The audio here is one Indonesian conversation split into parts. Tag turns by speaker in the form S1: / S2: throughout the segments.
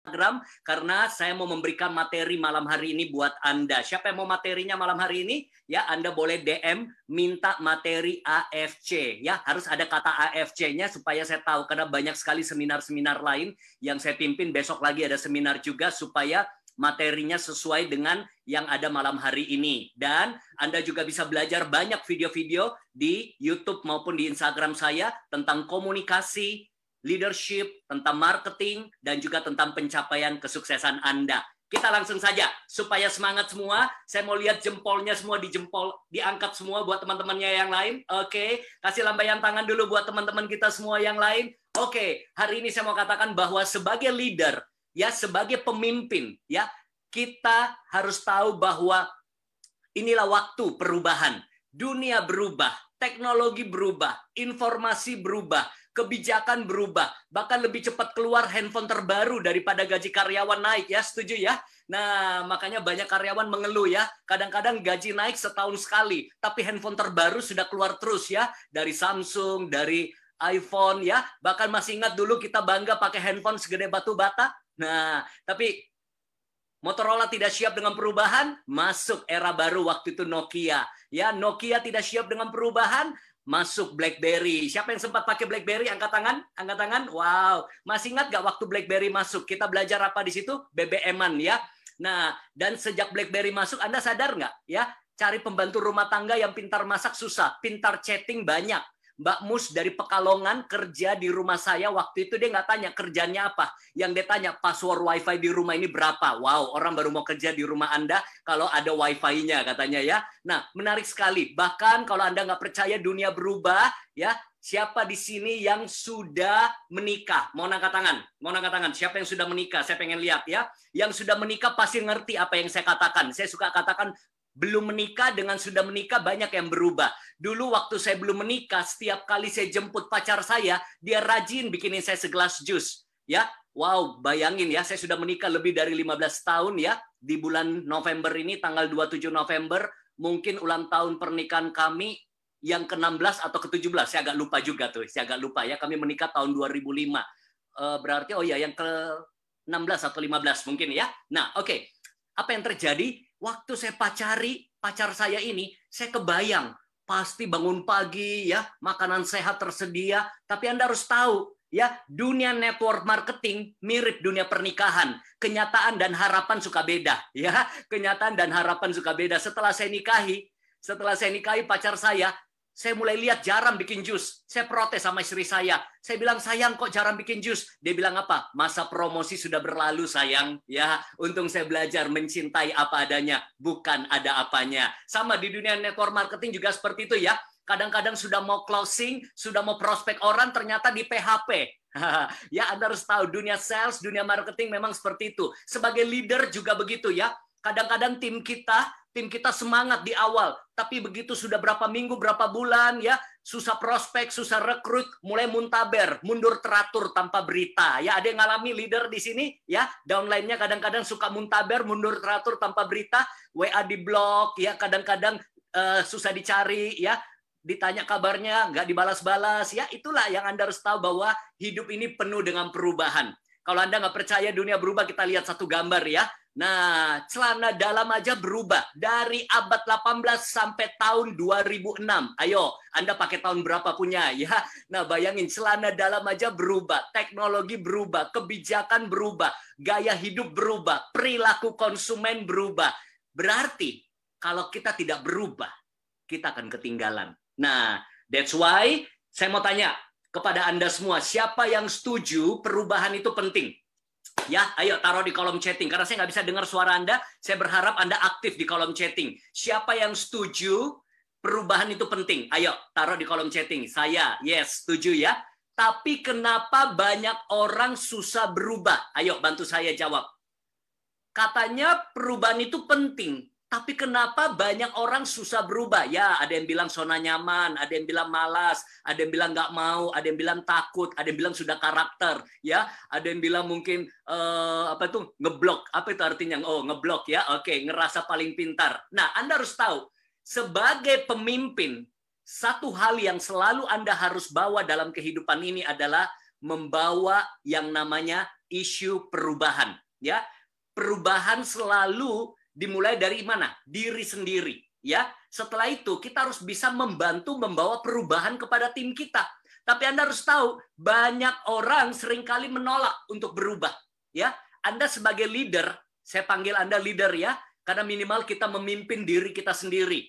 S1: Instagram karena saya mau memberikan materi malam hari ini buat Anda. Siapa yang mau materinya malam hari ini? Ya, Anda boleh DM minta materi AFC. Ya, harus ada kata AFC-nya supaya saya tahu karena banyak sekali seminar-seminar lain yang saya pimpin. Besok lagi ada seminar juga supaya materinya sesuai dengan yang ada malam hari ini. Dan Anda juga bisa belajar banyak video-video di YouTube maupun di Instagram saya tentang komunikasi, leadership, tentang marketing, dan juga tentang pencapaian kesuksesan Anda. Kita langsung saja, supaya semangat semua. Saya mau lihat jempolnya semua diangkat semua buat teman-temannya yang lain. Oke, kasih lambaian tangan dulu buat teman-teman kita semua yang lain. Oke, hari ini saya mau katakan bahwa sebagai leader, ya sebagai pemimpin, ya kita harus tahu bahwa inilah waktu perubahan. Dunia berubah, teknologi berubah, informasi berubah, kebijakan berubah, bahkan lebih cepat keluar handphone terbaru daripada gaji karyawan naik, ya setuju ya? Nah, makanya banyak karyawan mengeluh ya, kadang-kadang gaji naik setahun sekali, tapi handphone terbaru sudah keluar terus ya, dari Samsung, dari iPhone ya, bahkan masih ingat dulu kita bangga pakai handphone segede batu bata. Nah, tapi Motorola tidak siap dengan perubahan, masuk era baru waktu itu Nokia. Ya, Nokia tidak siap dengan perubahan, masuk BlackBerry. Siapa yang sempat pakai BlackBerry? Angkat tangan, angkat tangan. Wow, masih ingat nggak waktu BlackBerry masuk? Kita belajar apa di situ? BBM-an ya. Nah, dan sejak BlackBerry masuk, Anda sadar nggak? Ya, cari pembantu rumah tangga yang pintar masak susah, pintar chatting banyak. Mbak Mus dari Pekalongan kerja di rumah saya waktu itu dia nggak tanya kerjanya apa. Yang dia tanya password wifi di rumah ini berapa. Wow, orang baru mau kerja di rumah Anda kalau ada wifi-nya katanya ya. Nah, menarik sekali. Bahkan kalau Anda nggak percaya dunia berubah, ya siapa di sini yang sudah menikah? Mau angkat tangan? Mau angkat tangan? Siapa yang sudah menikah? Saya pengen lihat ya. Yang sudah menikah pasti ngerti apa yang saya katakan. Saya suka katakan belum menikah dengan sudah menikah banyak yang berubah. Dulu waktu saya belum menikah, setiap kali saya jemput pacar saya, dia rajin bikinin saya segelas jus. Ya, wow, bayangin ya, saya sudah menikah lebih dari 15 tahun ya. Di bulan November ini, tanggal 27 November, mungkin ulang tahun pernikahan kami yang ke-16 atau ke-17. Saya agak lupa juga tuh, saya agak lupa ya. Kami menikah tahun 2005. Berarti, oh ya, yang ke-16 atau 15 mungkin ya. Nah, oke. Apa yang terjadi? Waktu saya pacari pacar saya ini, saya kebayang pasti bangun pagi ya, makanan sehat tersedia, tapi Anda harus tahu ya, dunia network marketing mirip dunia pernikahan. Kenyataan dan harapan suka beda ya. Kenyataan dan harapan suka beda. Setelah saya nikahi pacar saya mulai lihat jarang bikin jus. Saya protes sama istri saya. Saya bilang, sayang kok jarang bikin jus. Dia bilang apa? Masa promosi sudah berlalu sayang. Ya, untung saya belajar mencintai apa adanya, bukan ada apanya. Sama di dunia network marketing juga seperti itu ya. Kadang-kadang sudah mau closing, sudah mau prospek orang, ternyata di PHP. Ya, Anda harus tahu dunia sales, dunia marketing memang seperti itu. Sebagai leader juga begitu ya. Kadang-kadang tim kita semangat di awal, tapi begitu sudah berapa minggu, berapa bulan ya, susah prospek, susah rekrut, mulai muntaber, mundur teratur tanpa berita. Ya, ada yang ngalami leader di sini ya, downline-nya kadang-kadang suka muntaber, mundur teratur tanpa berita, WA di blok ya, kadang-kadang susah dicari ya, ditanya kabarnya nggak dibalas-balas ya. Itulah yang Anda harus tahu bahwa hidup ini penuh dengan perubahan. Kalau Anda nggak percaya dunia berubah, kita lihat satu gambar ya. Nah, celana dalam aja berubah dari abad 18 sampai tahun 2006. Ayo, Anda pakai tahun berapa punya ya? Nah, bayangin celana dalam aja berubah, teknologi berubah, kebijakan berubah, gaya hidup berubah, perilaku konsumen berubah. Berarti kalau kita tidak berubah, kita akan ketinggalan. Nah, that's why saya mau tanya kepada Anda semua, siapa yang setuju perubahan itu penting? Ya, ayo taruh di kolom chatting. Karena saya nggak bisa dengar suara Anda, saya berharap Anda aktif di kolom chatting. Siapa yang setuju perubahan itu penting? Ayo, taruh di kolom chatting. Saya, yes, setuju ya. Tapi kenapa banyak orang susah berubah? Ayo, bantu saya jawab. Katanya perubahan itu penting. Tapi kenapa banyak orang susah berubah? Ya, ada yang bilang zona nyaman, ada yang bilang malas, ada yang bilang nggak mau, ada yang bilang takut, ada yang bilang sudah karakter, ya, ada yang bilang mungkin apa itu ngeblok, apa itu artinya? Oh, ngeblok ya, oke, ngerasa paling pintar. Nah, Anda harus tahu, sebagai pemimpin, satu hal yang selalu Anda harus bawa dalam kehidupan ini adalah membawa yang namanya isu perubahan. Ya, perubahan selalu dimulai dari mana? Diri sendiri. Ya, setelah itu kita harus bisa membantu membawa perubahan kepada tim kita. Tapi Anda harus tahu, banyak orang seringkali menolak untuk berubah. Ya, Anda sebagai leader, saya panggil Anda leader ya, karena minimal kita memimpin diri kita sendiri.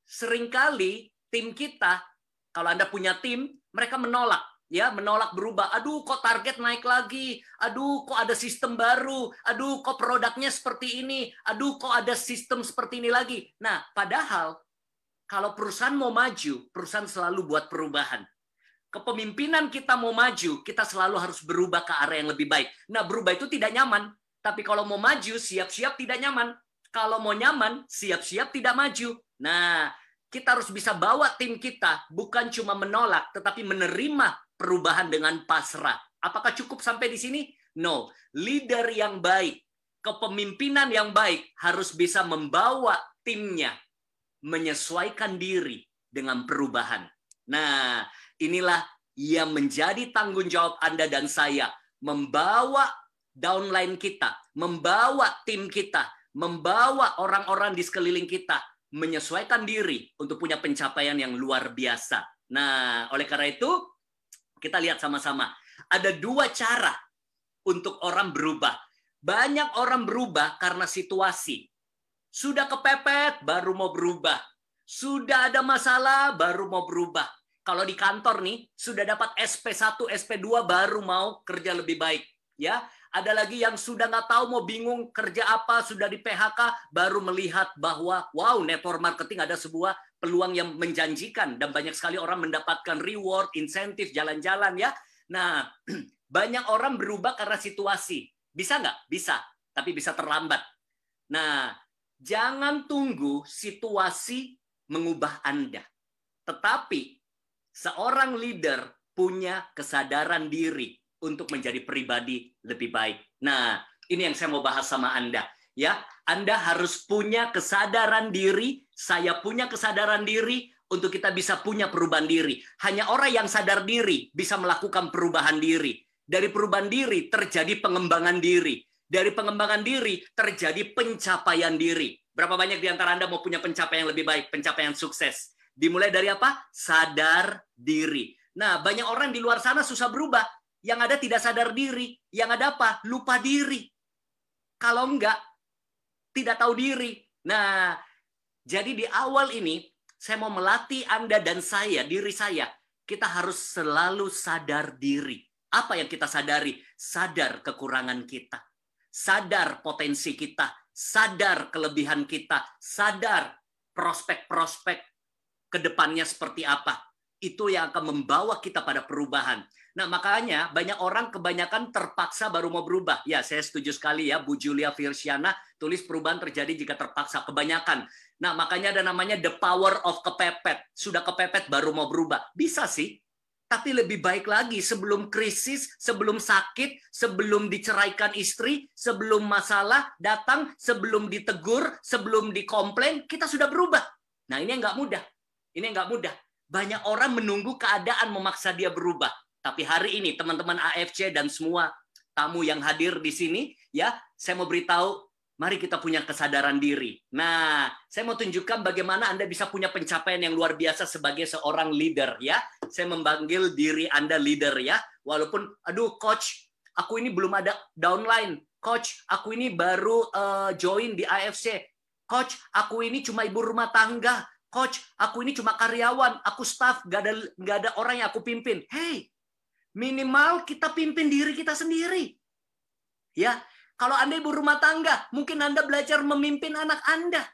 S1: Seringkali tim kita, kalau Anda punya tim, mereka menolak. Ya, menolak berubah. Aduh, kok target naik lagi? Aduh, kok ada sistem baru? Aduh, kok produknya seperti ini? Aduh, kok ada sistem seperti ini lagi? Nah, padahal kalau perusahaan mau maju, perusahaan selalu buat perubahan. Kepemimpinan kita mau maju, kita selalu harus berubah ke arah yang lebih baik. Nah, berubah itu tidak nyaman. Tapi kalau mau maju, siap-siap tidak nyaman. Kalau mau nyaman, siap-siap tidak maju. Nah, kita harus bisa bawa tim kita, bukan cuma menolak, tetapi menerima perubahan dengan pasrah. Apakah cukup sampai di sini? No. Leader yang baik, kepemimpinan yang baik harus bisa membawa timnya menyesuaikan diri dengan perubahan. Nah, inilah yang menjadi tanggung jawab Anda dan saya. Membawa downline kita, membawa tim kita, membawa orang-orang di sekeliling kita, menyesuaikan diri untuk punya pencapaian yang luar biasa. Nah, oleh karena itu, kita lihat sama-sama. Ada dua cara untuk orang berubah. Banyak orang berubah karena situasi. Sudah kepepet, baru mau berubah. Sudah ada masalah, baru mau berubah. Kalau di kantor nih, sudah dapat SP1, SP2, baru mau kerja lebih baik. Ya, ada lagi yang sudah nggak tahu, mau bingung kerja apa, sudah di PHK, baru melihat bahwa, wow, network marketing ada sebuah peluang yang menjanjikan dan banyak sekali orang mendapatkan reward, insentif, jalan-jalan ya. Nah, banyak orang berubah karena situasi. Bisa nggak? Bisa, tapi bisa terlambat. Nah, jangan tunggu situasi mengubah Anda. Tetapi seorang leader punya kesadaran diri untuk menjadi pribadi lebih baik. Nah, ini yang saya mau bahas sama Anda. Ya, Anda harus punya kesadaran diri, saya punya kesadaran diri untuk kita bisa punya perubahan diri. Hanya orang yang sadar diri bisa melakukan perubahan diri. Dari perubahan diri terjadi pengembangan diri. Dari pengembangan diri terjadi pencapaian diri. Berapa banyak di antara Anda mau punya pencapaian yang lebih baik, pencapaian sukses? Dimulai dari apa? Sadar diri. Nah, banyak orang di luar sana susah berubah. Yang ada tidak sadar diri. Yang ada apa? Lupa diri. Kalau enggak, tidak tahu diri. Nah, jadi di awal ini, saya mau melatih Anda dan saya, diri saya. Kita harus selalu sadar diri. Apa yang kita sadari? Sadar kekurangan kita. Sadar potensi kita. Sadar kelebihan kita. Sadar prospek-prospek ke depannya seperti apa. Itu yang akan membawa kita pada perubahan. Nah, makanya banyak orang kebanyakan terpaksa baru mau berubah. Ya, saya setuju sekali ya, Bu Julia Virsiana tulis perubahan terjadi jika terpaksa, kebanyakan. Nah, makanya ada namanya the power of kepepet. Sudah kepepet baru mau berubah. Bisa sih, tapi lebih baik lagi sebelum krisis, sebelum sakit, sebelum diceraikan istri, sebelum masalah datang, sebelum ditegur, sebelum dikomplain, kita sudah berubah. Nah, ini nggak mudah. Ini nggak mudah. Banyak orang menunggu keadaan memaksa dia berubah. Tapi hari ini teman-teman AFC dan semua tamu yang hadir di sini, ya, saya mau beritahu, mari kita punya kesadaran diri. Nah, saya mau tunjukkan bagaimana Anda bisa punya pencapaian yang luar biasa sebagai seorang leader, ya. Saya memanggil diri Anda leader, ya. Walaupun, aduh, coach, aku ini belum ada downline. Coach, aku ini baru join di AFC. Coach, aku ini cuma ibu rumah tangga. Coach, aku ini cuma karyawan. Aku staff, nggak ada orang yang aku pimpin. Hey, minimal kita pimpin diri kita sendiri. Ya, kalau Anda ibu rumah tangga, mungkin Anda belajar memimpin anak Anda.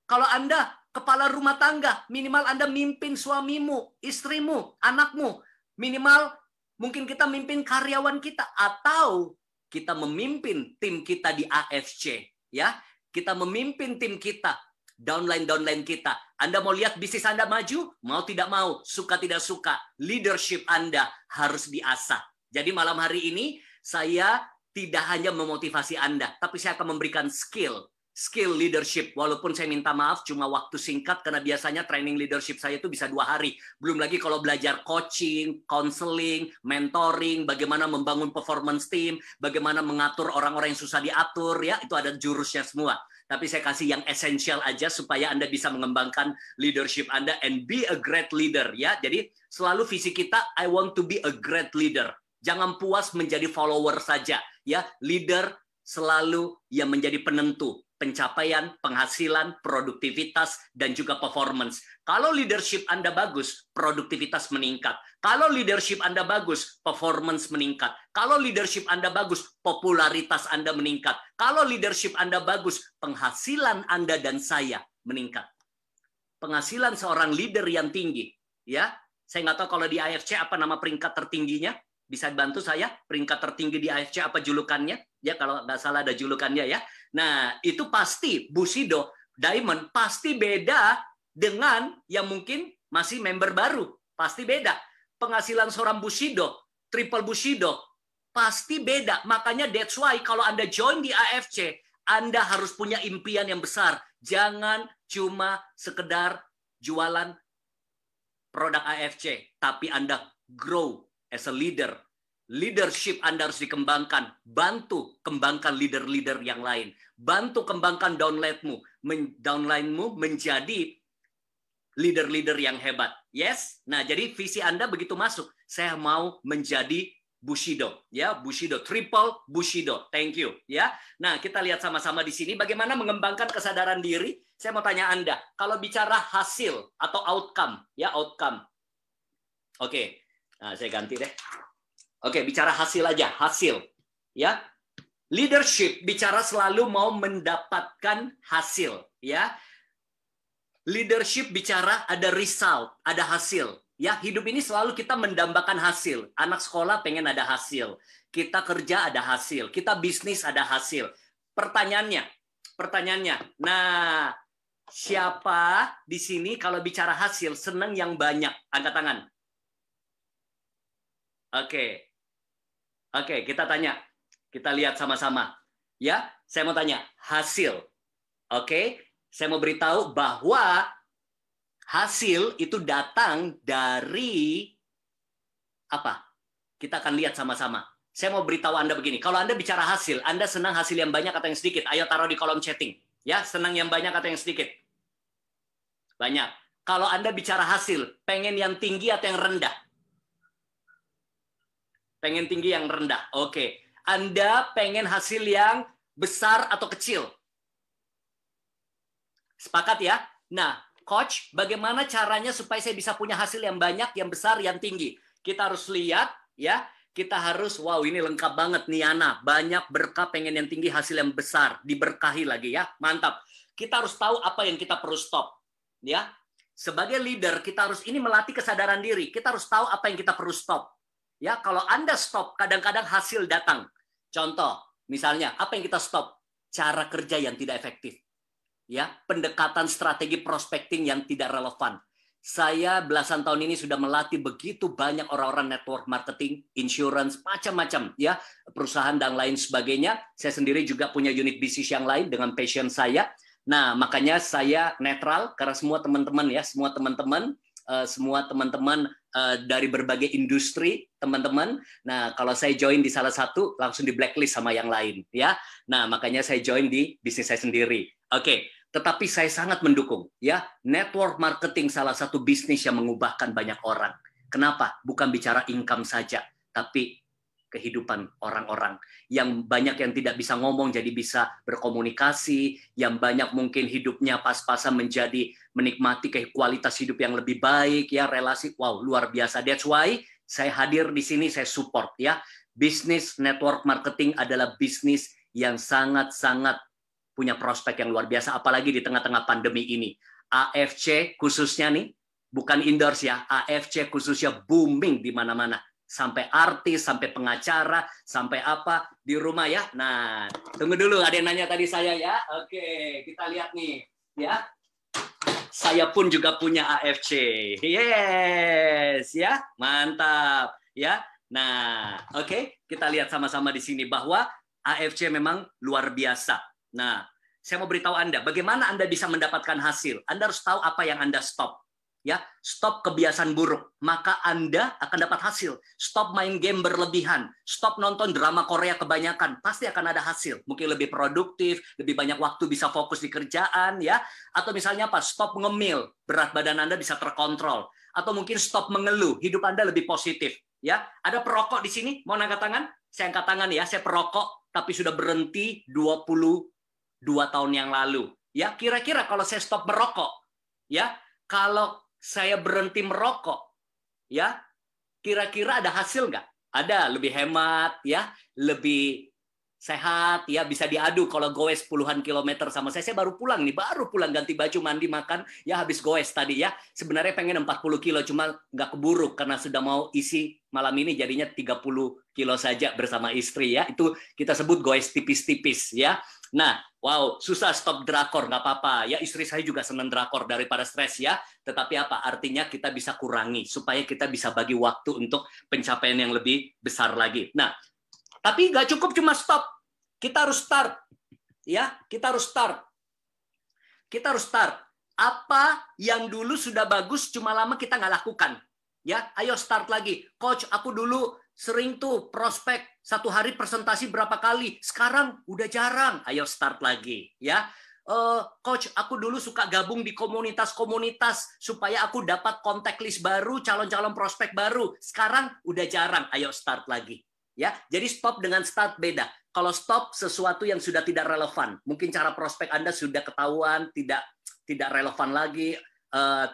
S1: Kalau Anda kepala rumah tangga, minimal Anda mimpin suamimu, istrimu, anakmu. Minimal mungkin kita mimpin karyawan kita atau kita memimpin tim kita di AFC, ya. Kita memimpin tim kita, downline kita. Anda mau lihat bisnis Anda maju? Mau tidak mau, suka tidak suka, leadership Anda harus diasah. Jadi malam hari ini saya tidak hanya memotivasi Anda, tapi saya akan memberikan skill skill leadership. Walaupun saya minta maaf cuma waktu singkat karena biasanya training leadership saya itu bisa 2 hari. Belum lagi kalau belajar coaching, counseling, mentoring, bagaimana membangun performance team, bagaimana mengatur orang-orang yang susah diatur, ya itu ada jurusnya semua. Tapi saya kasih yang esensial aja supaya Anda bisa mengembangkan leadership Anda and be a great leader, ya. Jadi selalu visi kita, I want to be a great leader. Jangan puas menjadi follower saja, ya. Leader selalu yang menjadi penentu pencapaian, penghasilan, produktivitas, dan juga performance. Kalau leadership Anda bagus, produktivitas meningkat. Kalau leadership Anda bagus, performance meningkat. Kalau leadership Anda bagus, popularitas Anda meningkat. Kalau leadership Anda bagus, penghasilan Anda dan saya meningkat. Penghasilan seorang leader yang tinggi, ya. Saya nggak tahu kalau di AFC apa nama peringkat tertingginya. Bisa bantu saya peringkat tertinggi di AFC apa julukannya? Ya kalau nggak salah ada julukannya ya. Nah itu pasti Bushido Diamond pasti beda dengan yang mungkin masih member baru. Pasti beda. Penghasilan seorang Bushido, triple Bushido pasti beda. Makanya that's why kalau Anda join di AFC, Anda harus punya impian yang besar. Jangan cuma sekedar jualan produk AFC, tapi Anda grow as a leader. Leadership Anda harus dikembangkan. Bantu kembangkan leader-leader yang lain. Bantu kembangkan downline-mu menjadi leader-leader yang hebat. Yes? Nah, jadi visi Anda begitu masuk. Saya mau menjadi Bushido, ya, Bushido, triple Bushido. Thank you, ya. Nah, kita lihat sama-sama di sini bagaimana mengembangkan kesadaran diri. Saya mau tanya Anda, kalau bicara hasil atau outcome, ya, outcome. Oke. Nah, saya ganti deh. Oke, bicara hasil aja, hasil. Ya. Leadership bicara selalu mau mendapatkan hasil, ya. Leadership bicara ada result, ada hasil. Ya, hidup ini selalu kita mendambakan hasil. Anak sekolah pengen ada hasil. Kita kerja ada hasil, kita bisnis ada hasil. Pertanyaannya. Nah, siapa di sini kalau bicara hasil senang yang banyak? Angkat tangan. Oke, kita tanya. Kita lihat sama-sama. Ya, saya mau tanya, hasil. Oke, saya mau beritahu bahwa hasil itu datang dari apa? Kita akan lihat sama-sama. Saya mau beritahu Anda begini, kalau Anda bicara hasil, Anda senang hasil yang banyak atau yang sedikit? Ayo taruh di kolom chatting. Ya, senang yang banyak atau yang sedikit? Banyak. Kalau Anda bicara hasil, pengen yang tinggi atau yang rendah? Pengen tinggi yang rendah. Oke. Anda pengen hasil yang besar atau kecil? Sepakat ya? Nah, coach, bagaimana caranya supaya saya bisa punya hasil yang banyak, yang besar, yang tinggi? Kita harus lihat, ya. Kita harus, wow ini lengkap banget nih Ana. Banyak berkah, pengen yang tinggi, hasil yang besar. Diberkahi lagi ya. Mantap. Kita harus tahu apa yang kita perlu stop. Ya. Sebagai leader, kita harus ini melatih kesadaran diri. Kita harus tahu apa yang kita perlu stop. Ya, kalau Anda stop, kadang-kadang hasil datang. Contoh, misalnya, apa yang kita stop? Cara kerja yang tidak efektif. Ya, pendekatan strategi prospecting yang tidak relevan. Saya belasan tahun ini sudah melatih begitu banyak orang-orang network marketing, insurance, macam-macam, ya, perusahaan dan lain sebagainya. Saya sendiri juga punya unit bisnis yang lain dengan passion saya. Nah, makanya saya netral karena semua teman-teman ya, semua teman-teman dari berbagai industri, teman-teman. Nah, kalau saya join di salah satu, langsung di blacklist sama yang lain, ya. Nah, makanya saya join di bisnis saya sendiri. Oke, tetapi saya sangat mendukung, ya. Network marketing salah satu bisnis yang mengubahkan banyak orang. Kenapa? Bukan bicara income saja, tapi kehidupan orang-orang. Yang banyak yang tidak bisa ngomong jadi bisa berkomunikasi, yang banyak mungkin hidupnya pas-pasan menjadi menikmati kualitas hidup yang lebih baik, ya, relasi, wow, luar biasa. That's why saya hadir di sini, saya support, ya. Bisnis network marketing adalah bisnis yang sangat-sangat punya prospek yang luar biasa, apalagi di tengah-tengah pandemi ini. AFC khususnya nih, bukan endorse ya, AFC khususnya booming di mana-mana. Sampai artis, sampai pengacara, sampai apa di rumah ya. Nah, tunggu dulu, ada yang nanya tadi saya ya. Oke, kita lihat nih, ya. Saya pun juga punya AFC. Yes, ya. Mantap, ya. Nah, oke, kita lihat sama-sama di sini bahwa AFC memang luar biasa. Nah, saya mau beritahu Anda, bagaimana Anda bisa mendapatkan hasil. Anda harus tahu apa yang Anda stop. Ya, stop kebiasaan buruk, maka Anda akan dapat hasil. Stop main game berlebihan, stop nonton drama Korea kebanyakan, pasti akan ada hasil. Mungkin lebih produktif, lebih banyak waktu bisa fokus di kerjaan, ya. Atau misalnya apa? Stop ngemil, berat badan Anda bisa terkontrol. Atau mungkin stop mengeluh, hidup Anda lebih positif. Ya, ada perokok di sini, mau angkat tangan? Saya angkat tangan ya, saya perokok, tapi sudah berhenti 22 tahun yang lalu. Ya, kira-kira kalau saya stop merokok, ya, kalau saya berhenti merokok, ya, kira-kira ada hasil nggak? Ada, lebih hemat, ya, lebih sehat, ya, bisa diadu kalau goes puluhan kilometer sama saya baru pulang nih, baru pulang ganti baju, mandi, makan, ya habis goes tadi ya. Sebenarnya pengen 40 kilo, cuma nggak keburu karena sudah mau isi malam ini jadinya 30 kilo saja bersama istri ya. Itu kita sebut goes tipis-tipis ya. Nah, wow, susah stop drakor, nggak apa-apa. Ya, istri saya juga senang drakor daripada stres ya. Tetapi apa? Artinya kita bisa kurangi, supaya kita bisa bagi waktu untuk pencapaian yang lebih besar lagi. Nah, tapi nggak cukup cuma stop. Kita harus start. Ya, kita harus start. Kita harus start. Apa yang dulu sudah bagus, cuma lama kita nggak lakukan. Ya, ayo start lagi. Coach, aku dulu sering tuh prospek satu hari presentasi berapa kali, sekarang udah jarang. Ayo start lagi ya. Coach, aku dulu suka gabung di komunitas-komunitas supaya aku dapat kontak list baru, calon-calon prospek baru, sekarang udah jarang. Ayo start lagi ya. Jadi stop dengan start beda. Kalau stop sesuatu yang sudah tidak relevan, mungkin cara prospek Anda sudah ketahuan tidak relevan lagi,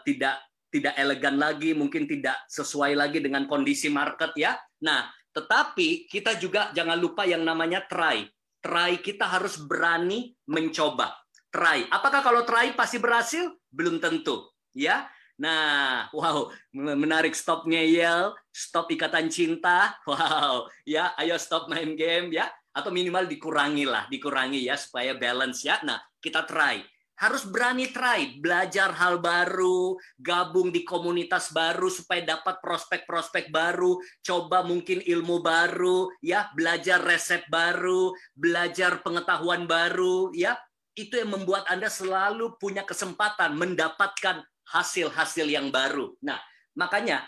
S1: tidak elegan lagi, mungkin tidak sesuai lagi dengan kondisi market ya. Nah, tetapi kita juga jangan lupa yang namanya try. Try, kita harus berani mencoba. Try. Apakah kalau try pasti berhasil? Belum tentu, ya. Nah, wow, menarik, stop ngeyel, stop ikatan cinta. Wow, ya, ayo stop main game ya, atau minimal dikurangi ya supaya balance ya. Nah, kita try. Harus berani try, belajar hal baru, gabung di komunitas baru supaya dapat prospek-prospek baru, coba mungkin ilmu baru, ya, belajar resep baru, belajar pengetahuan baru, ya. Itu yang membuat Anda selalu punya kesempatan mendapatkan hasil-hasil yang baru. Nah, makanya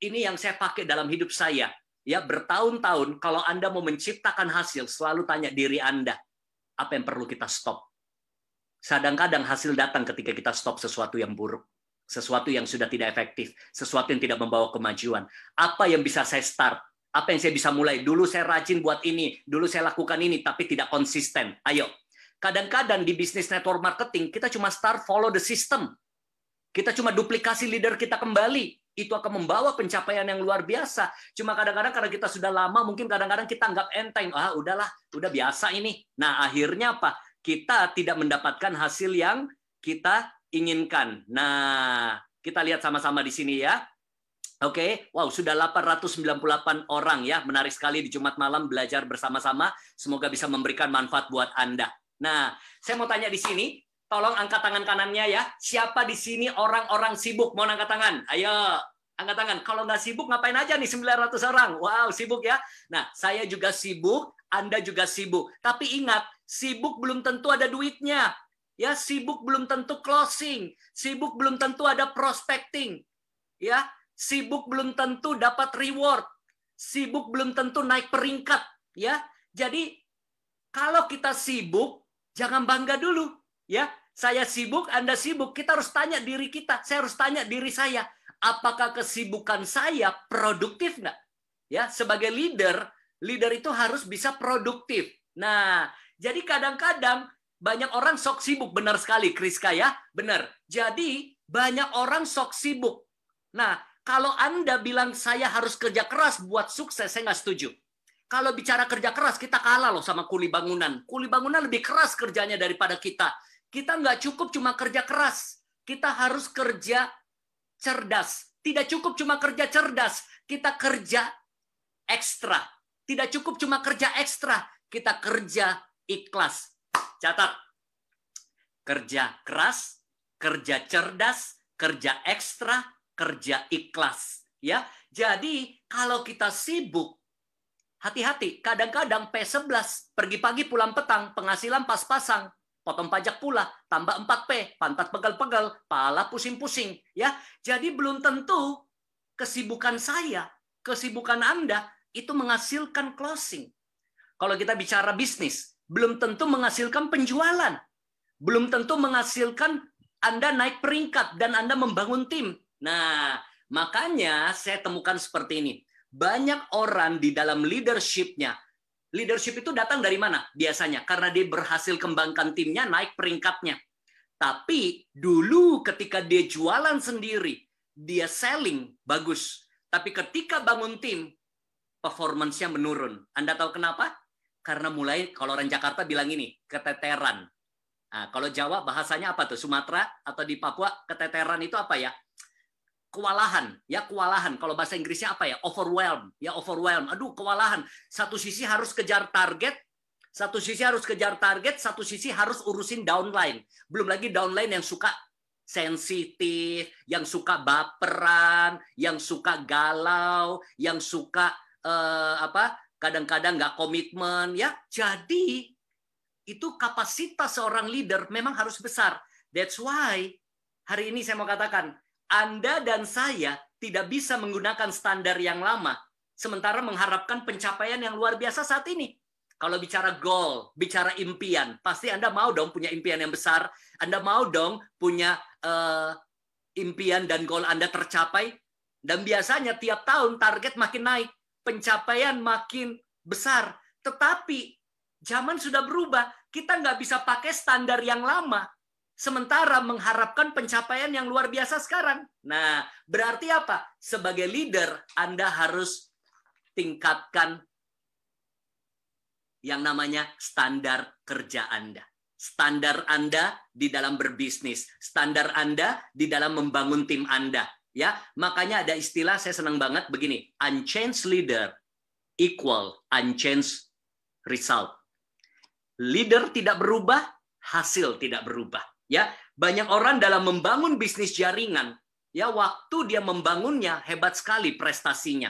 S1: ini yang saya pakai dalam hidup saya. Ya, bertahun-tahun kalau Anda mau menciptakan hasil, selalu tanya diri Anda, apa yang perlu kita stop? Kadang-kadang hasil datang ketika kita stop sesuatu yang buruk, sesuatu yang sudah tidak efektif, sesuatu yang tidak membawa kemajuan. Apa yang bisa saya start? Apa yang saya bisa mulai? Dulu saya rajin buat ini, dulu saya lakukan ini, tapi tidak konsisten. Ayo. Kadang-kadang di bisnis network marketing, kita cuma start follow the system. Kita cuma duplikasi leader kita kembali. Itu akan membawa pencapaian yang luar biasa. Cuma kadang-kadang karena kita sudah lama, mungkin kadang-kadang kita anggap enteng. Ah, udahlah, udah biasa ini. Nah, akhirnya apa? Kita tidak mendapatkan hasil yang kita inginkan. Nah, kita lihat sama-sama di sini ya. Oke, wow, sudah 898 orang ya. Menarik sekali di Jumat malam belajar bersama-sama. Semoga bisa memberikan manfaat buat Anda. Nah, saya mau tanya di sini, tolong angkat tangan kanannya ya. Siapa di sini orang-orang sibuk? Mau angkat tangan? Ayo, angkat tangan. Kalau nggak sibuk, ngapain aja nih 900 orang? Wow, sibuk ya. Nah, saya juga sibuk, Anda juga sibuk. Tapi ingat, sibuk belum tentu ada duitnya. Ya, sibuk belum tentu closing. Sibuk belum tentu ada prospecting. Ya, sibuk belum tentu dapat reward. Sibuk belum tentu naik peringkat. Ya, jadi kalau kita sibuk, jangan bangga dulu. Ya, saya sibuk, Anda sibuk. Kita harus tanya diri kita. Saya harus tanya diri saya. Apakah kesibukan saya produktif nggak? Ya, sebagai leader itu harus bisa produktif. Nah, jadi kadang-kadang banyak orang sok sibuk. Benar sekali, Kriska ya. Benar. Jadi banyak orang sok sibuk. Nah, kalau Anda bilang saya harus kerja keras buat sukses, saya nggak setuju. Kalau bicara kerja keras, kita kalah loh sama kuli bangunan. Kuli bangunan lebih keras kerjanya daripada kita. Kita nggak cukup cuma kerja keras. Kita harus kerja cerdas. Tidak cukup cuma kerja cerdas. Kita kerja ekstra. Tidak cukup cuma kerja ekstra. Kita kerja ikhlas. Catat. Kerja keras, kerja cerdas, kerja ekstra, kerja ikhlas. Ya, jadi kalau kita sibuk, hati-hati. Kadang-kadang P11, pergi pagi pulang petang, penghasilan pas-pasang. potong pajak pula, tambah 4P, pantat pegal-pegal, pala pusing-pusing, ya. Jadi belum tentu kesibukan saya, kesibukan Anda itu menghasilkan closing. Kalau kita bicara bisnis, belum tentu menghasilkan penjualan. Belum tentu menghasilkan Anda naik peringkat dan Anda membangun tim. Nah, makanya saya temukan seperti ini. Banyak orang di dalam leadership-nya. Leadership itu datang dari mana? Biasanya karena dia berhasil kembangkan timnya, naik peringkatnya. Tapi dulu ketika dia jualan sendiri, dia selling bagus. Tapi ketika bangun tim, performance-nya menurun. Anda tahu kenapa? Karena mulai, kalau orang Jakarta bilang ini, keteteran. Nah, kalau Jawa bahasanya apa tuh? Sumatera atau di Papua, keteteran itu apa ya? Kewalahan, ya kewalahan. Kalau bahasa Inggrisnya apa ya? Overwhelm, ya overwhelm. Aduh, kewalahan. Satu sisi harus kejar target, satu sisi harus urusin downline. Belum lagi downline yang suka sensitif, yang suka baperan, yang suka galau, yang suka kadang-kadang nggak komitmen, ya. Jadi itu kapasitas seorang leader memang harus besar. That's why hari ini saya mau katakan, Anda dan saya tidak bisa menggunakan standar yang lama, sementara mengharapkan pencapaian yang luar biasa saat ini. Kalau bicara goal, bicara impian, pasti Anda mau dong punya impian yang besar. Anda mau dong punya impian dan goal Anda tercapai. Dan biasanya tiap tahun target makin naik, pencapaian makin besar. Tetapi zaman sudah berubah, kita nggak bisa pakai standar yang lama. Sementara mengharapkan pencapaian yang luar biasa sekarang. Nah, berarti apa? Sebagai leader, Anda harus tingkatkan yang namanya standar kerja Anda. Standar Anda di dalam berbisnis. Standar Anda di dalam membangun tim Anda. Ya, makanya ada istilah, saya senang banget begini. Unchanged leader equal unchanged result. Leader tidak berubah, hasil tidak berubah. Ya, banyak orang dalam membangun bisnis jaringan, ya waktu dia membangunnya hebat sekali prestasinya.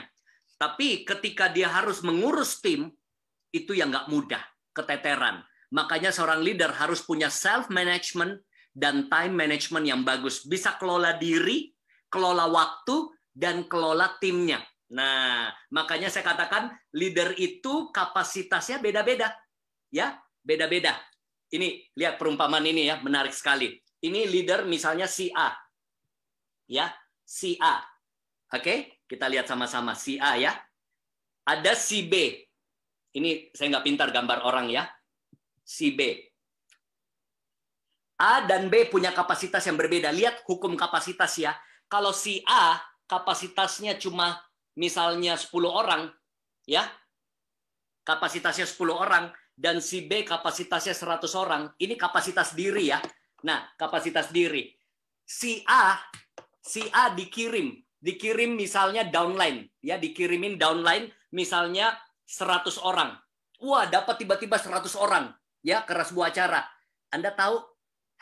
S1: Tapi ketika dia harus mengurus tim, itu yang nggak mudah, keteteran. Makanya seorang leader harus punya self-management dan time management yang bagus. Bisa kelola diri, kelola waktu, dan kelola timnya. Nah, makanya saya katakan leader itu kapasitasnya beda-beda. Ya, beda-beda. Ini lihat perumpamaan ini ya, menarik sekali. Ini leader misalnya si A. Ya, si A. Oke, kita lihat sama-sama si A ya. Ada si B. Ini saya nggak pintar gambar orang ya. Si B. A dan B punya kapasitas yang berbeda. Lihat hukum kapasitas ya. Kalau si A kapasitasnya cuma misalnya 10 orang, ya. Kapasitasnya 10 orang. Dan si B kapasitasnya 100 orang. Ini kapasitas diri ya. Nah, kapasitas diri. Si A dikirim misalnya downline. Ya, dikirimin downline misalnya 100 orang. Wah, dapat tiba-tiba 100 orang. Ya, ke sebuah acara. Anda tahu,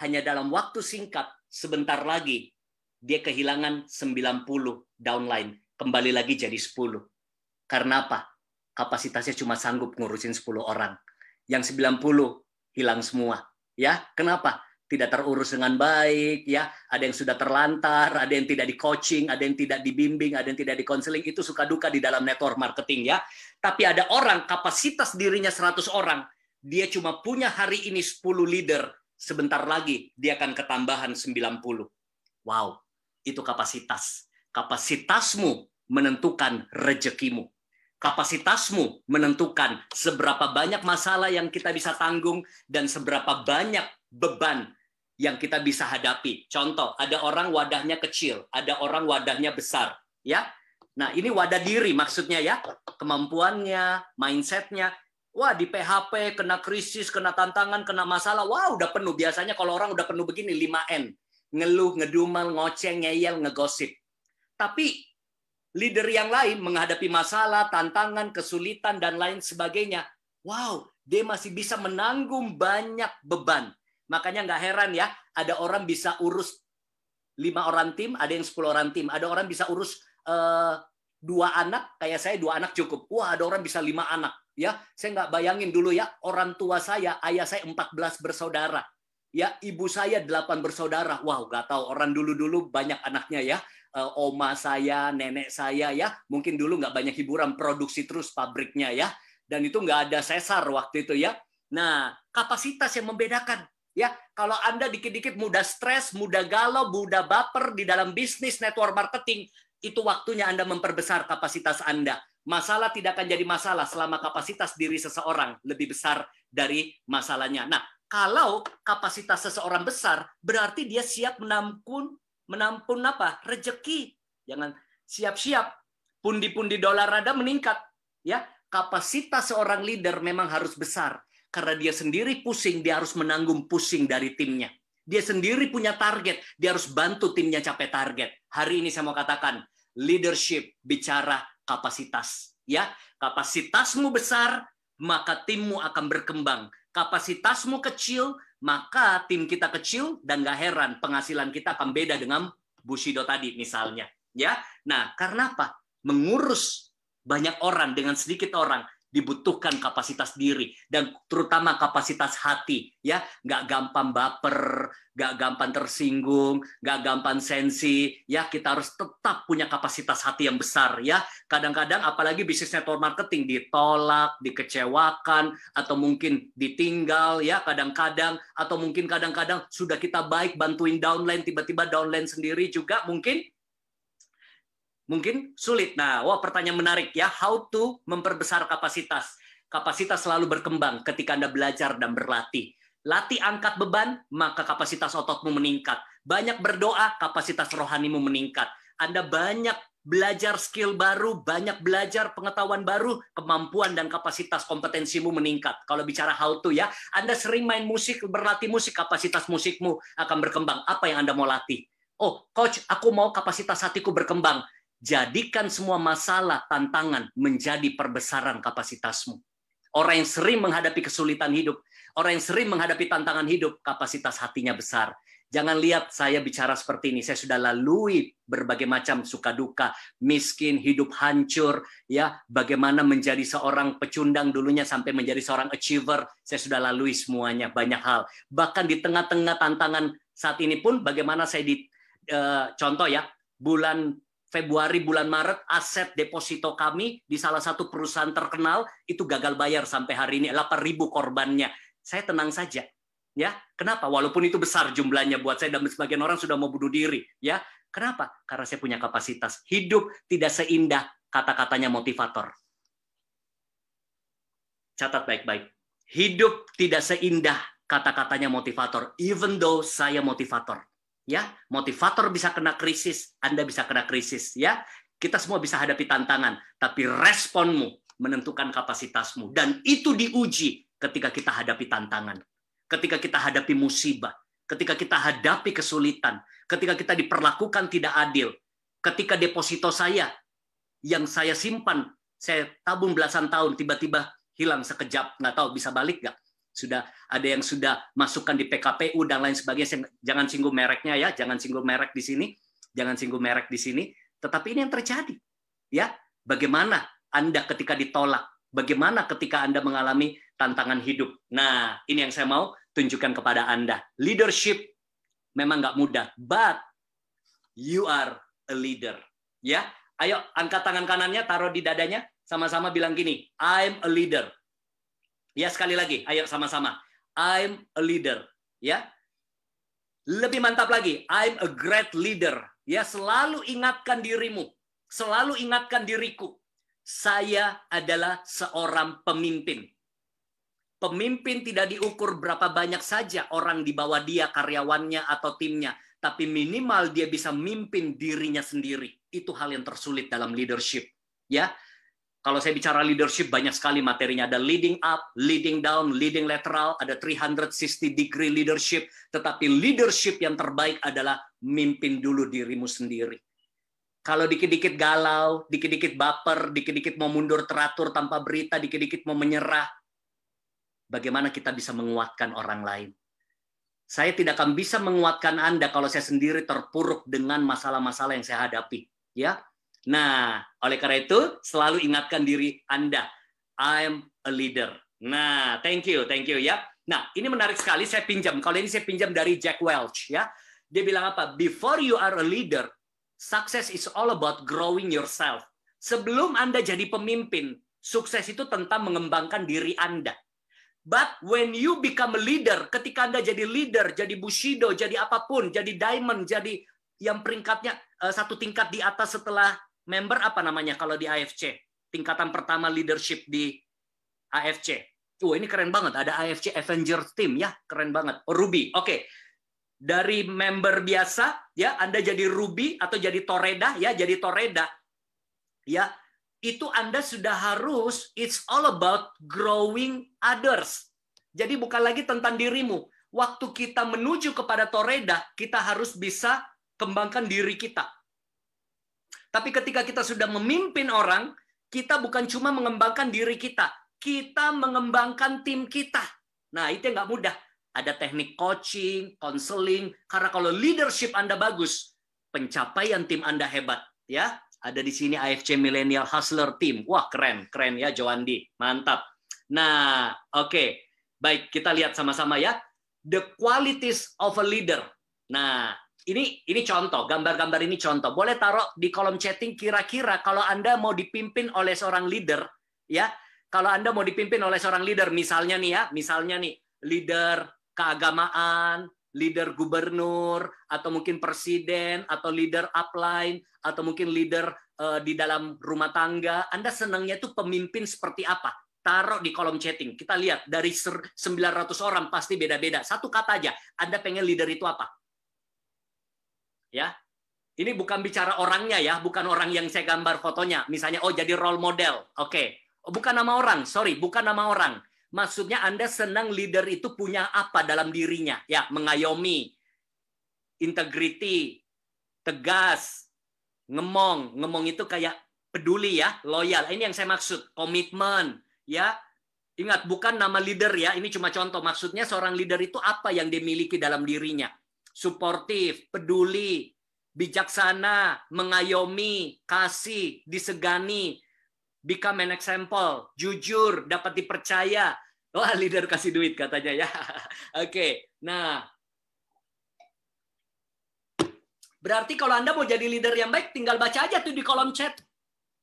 S1: hanya dalam waktu singkat, sebentar lagi, dia kehilangan 90 downline. Kembali lagi jadi 10. Karena apa? Kapasitasnya cuma sanggup ngurusin 10 orang. Yang 90 hilang semua. Ya, kenapa? Tidak terurus dengan baik, ya. Ada yang sudah terlantar, ada yang tidak di-coaching, ada yang tidak dibimbing, ada yang tidak di-counseling. Itu suka duka di dalam network marketing, ya. Tapi ada orang kapasitas dirinya 100 orang, dia cuma punya hari ini 10 leader, sebentar lagi dia akan ketambahan 90. Wow, itu kapasitas. Kapasitasmu menentukan rezekimu. Kapasitasmu menentukan seberapa banyak masalah yang kita bisa tanggung dan seberapa banyak beban yang kita bisa hadapi. Contoh, ada orang wadahnya kecil, ada orang wadahnya besar, ya. Nah, ini wadah diri maksudnya ya, kemampuannya, mindsetnya. Wah, di PHP kena krisis, kena tantangan, kena masalah, wah udah penuh. Biasanya kalau orang udah penuh begini 5N, ngeluh, ngedumel, ngoceh, ngeyel, ngegosip. Tapi leader yang lain menghadapi masalah, tantangan, kesulitan, dan lain sebagainya. Wow, dia masih bisa menanggung banyak beban. Makanya nggak heran ya, ada orang bisa urus 5 orang tim, ada yang 10 orang tim. Ada orang bisa urus 2 anak, kayak saya 2 anak cukup. Wah, ada orang bisa 5 anak. Ya, saya nggak bayangin dulu ya, orang tua saya, ayah saya 14 bersaudara. Ya, ibu saya 8 bersaudara. Wow, nggak tahu orang dulu-dulu banyak anaknya ya. Oma saya, nenek saya ya. Mungkin dulu nggak banyak hiburan, produksi terus pabriknya ya. Dan itu nggak ada sesar waktu itu ya. Nah, kapasitas yang membedakan. Ya, kalau Anda dikit-dikit mudah stres, mudah galau, mudah baper di dalam bisnis network marketing, itu waktunya Anda memperbesar kapasitas Anda. Masalah tidak akan jadi masalah selama kapasitas diri seseorang lebih besar dari masalahnya. Nah, kalau kapasitas seseorang besar, berarti dia siap menampun apa? Rezeki. Jangan siap-siap. Pundi-pundi dolar Anda meningkat. Ya, kapasitas seorang leader memang harus besar. Karena dia sendiri pusing, dia harus menanggung pusing dari timnya. Dia sendiri punya target, dia harus bantu timnya capai target. Hari ini saya mau katakan, leadership bicara kapasitas. Ya, kapasitasmu besar, maka timmu akan berkembang. Kapasitasmu kecil, maka tim kita kecil, dan gak heran penghasilan kita akan beda dengan Bushido tadi misalnya. Ya, nah karena apa? Mengurus banyak orang dengan sedikit orang dibutuhkan kapasitas diri dan terutama kapasitas hati, ya, nggak gampang baper, nggak gampang tersinggung, nggak gampang sensi, ya, kita harus tetap punya kapasitas hati yang besar, ya. Kadang-kadang apalagi bisnis network marketing ditolak, dikecewakan, atau mungkin ditinggal, ya, kadang-kadang, atau mungkin kadang-kadang sudah kita baik bantuin downline, tiba-tiba downline sendiri juga mungkin sulit. Nah, pertanyaan menarik ya. How to memperbesar kapasitas. Kapasitas selalu berkembang ketika Anda belajar dan berlatih. Latih angkat beban, maka kapasitas ototmu meningkat. Banyak berdoa, kapasitas rohanimu meningkat. Anda banyak belajar skill baru, banyak belajar pengetahuan baru, kemampuan dan kapasitas kompetensimu meningkat. Kalau bicara how to ya, Anda sering main musik, berlatih musik, kapasitas musikmu akan berkembang. Apa yang Anda mau latih? Oh, coach, aku mau kapasitas hatiku berkembang. Jadikan semua masalah, tantangan menjadi perbesaran kapasitasmu. Orang yang sering menghadapi kesulitan hidup, orang yang sering menghadapi tantangan hidup, kapasitas hatinya besar. Jangan lihat saya bicara seperti ini, saya sudah lalui berbagai macam suka duka, miskin, hidup hancur, ya, bagaimana menjadi seorang pecundang dulunya sampai menjadi seorang achiever, saya sudah lalui semuanya, banyak hal. Bahkan di tengah-tengah tantangan saat ini pun, bagaimana saya contoh ya, bulan Februari, bulan Maret, aset deposito kami di salah satu perusahaan terkenal itu gagal bayar sampai hari ini, 8.000 korbannya. Saya tenang saja. Ya, kenapa? Walaupun itu besar jumlahnya buat saya dan sebagian orang sudah mau bunuh diri, ya. Kenapa? Karena saya punya kapasitas. Hidup tidak seindah kata-katanya motivator. Catat baik-baik. Hidup tidak seindah kata-katanya motivator, even though saya motivator. Ya, motivator bisa kena krisis, Anda bisa kena krisis, ya. Kita semua bisa hadapi tantangan, tapi responmu menentukan kapasitasmu dan itu diuji ketika kita hadapi tantangan. Ketika kita hadapi musibah, ketika kita hadapi kesulitan, ketika kita diperlakukan tidak adil, ketika deposito saya yang saya simpan, saya tabung belasan tahun tiba-tiba hilang sekejap, nggak tahu bisa balik nggak? Sudah ada yang sudah masukkan di PKPU dan lain sebagainya. Jangan singgung mereknya ya, jangan singgung merek di sini, jangan singgung merek di sini. Tetapi ini yang terjadi, ya. Bagaimana Anda ketika ditolak? Bagaimana ketika Anda mengalami tantangan hidup? Nah, ini yang saya mau tunjukkan kepada Anda. Leadership memang nggak mudah, but you are a leader. Ya, ayo angkat tangan kanannya, taruh di dadanya, sama-sama bilang gini, I'm a leader. Ya, sekali lagi, ayo sama-sama. I'm a leader. Ya, lebih mantap lagi. I'm a great leader. Ya, selalu ingatkan dirimu. Selalu ingatkan diriku. Saya adalah seorang pemimpin. Pemimpin tidak diukur berapa banyak saja orang di bawah dia, karyawannya atau timnya. Tapi minimal dia bisa mimpin dirinya sendiri. Itu hal yang tersulit dalam leadership. Ya. Kalau saya bicara leadership, banyak sekali materinya. Ada leading up, leading down, leading lateral, ada 360 degree leadership. Tetapi leadership yang terbaik adalah mimpin dulu dirimu sendiri. Kalau dikit-dikit galau, dikit-dikit baper, dikit-dikit mau mundur teratur tanpa berita, dikit-dikit mau menyerah, bagaimana kita bisa menguatkan orang lain? Saya tidak akan bisa menguatkan Anda kalau saya sendiri terpuruk dengan masalah-masalah yang saya hadapi. Ya. Nah, oleh karena itu, selalu ingatkan diri Anda, I'm a leader. Nah, thank you ya. Nah, ini menarik sekali, saya pinjam. Kalau ini saya pinjam dari Jack Welch, ya. Dia bilang apa? Before you are a leader, success is all about growing yourself. Sebelum Anda jadi pemimpin, sukses itu tentang mengembangkan diri Anda. But when you become a leader, ketika Anda jadi leader, jadi Bushido, jadi apapun, jadi diamond, jadi yang peringkatnya satu tingkat di atas setelah member, apa namanya kalau di AFC? Tingkatan pertama leadership di AFC. Ini keren banget. Ada AFC Avengers Team, ya, keren banget. Oh, Ruby, oke. Dari member biasa, ya, Anda jadi Ruby atau jadi Toreda, ya, jadi Toreda, ya. Itu Anda sudah harus, it's all about growing others. Jadi bukan lagi tentang dirimu. Waktu kita menuju kepada Toreda, kita harus bisa kembangkan diri kita. Tapi ketika kita sudah memimpin orang, kita bukan cuma mengembangkan diri kita, kita mengembangkan tim kita. Nah, itu yang nggak mudah. Ada teknik coaching, counseling, karena kalau leadership Anda bagus, pencapaian tim Anda hebat, ya. Ada di sini AFC Millennial Hustler Team. Wah, keren ya Joandi. Mantap. Nah, oke. Baik, kita lihat sama-sama ya. The qualities of a leader. Nah, ini contoh, gambar-gambar ini contoh. Boleh taruh di kolom chatting kira-kira kalau Anda mau dipimpin oleh seorang leader, ya. Kalau Anda mau dipimpin oleh seorang leader, misalnya nih, leader keagamaan, leader gubernur, atau mungkin presiden, atau leader upline, atau mungkin leader di dalam rumah tangga. Anda senangnya itu pemimpin seperti apa? Taruh di kolom chatting. Kita lihat dari 900 orang pasti beda-beda. Satu kata aja, Anda pengen leader itu apa? Ya, ini bukan bicara orangnya ya, bukan orang yang saya gambar fotonya. Misalnya, jadi role model. Oke. Bukan nama orang, sorry, bukan nama orang. Maksudnya Anda senang leader itu punya apa dalam dirinya? Ya, mengayomi, integrity, tegas, ngemong itu kayak peduli ya, loyal. Ini yang saya maksud, komitmen, ya. Ingat, bukan nama leader ya, ini cuma contoh. Maksudnya seorang leader itu apa yang dimiliki dalam dirinya? Suportif, peduli, bijaksana, mengayomi, kasih, disegani, become an example, jujur, dapat dipercaya. Wah, leader kasih duit katanya ya. Oke, nah. Berarti kalau Anda mau jadi leader yang baik, tinggal baca aja tuh di kolom chat.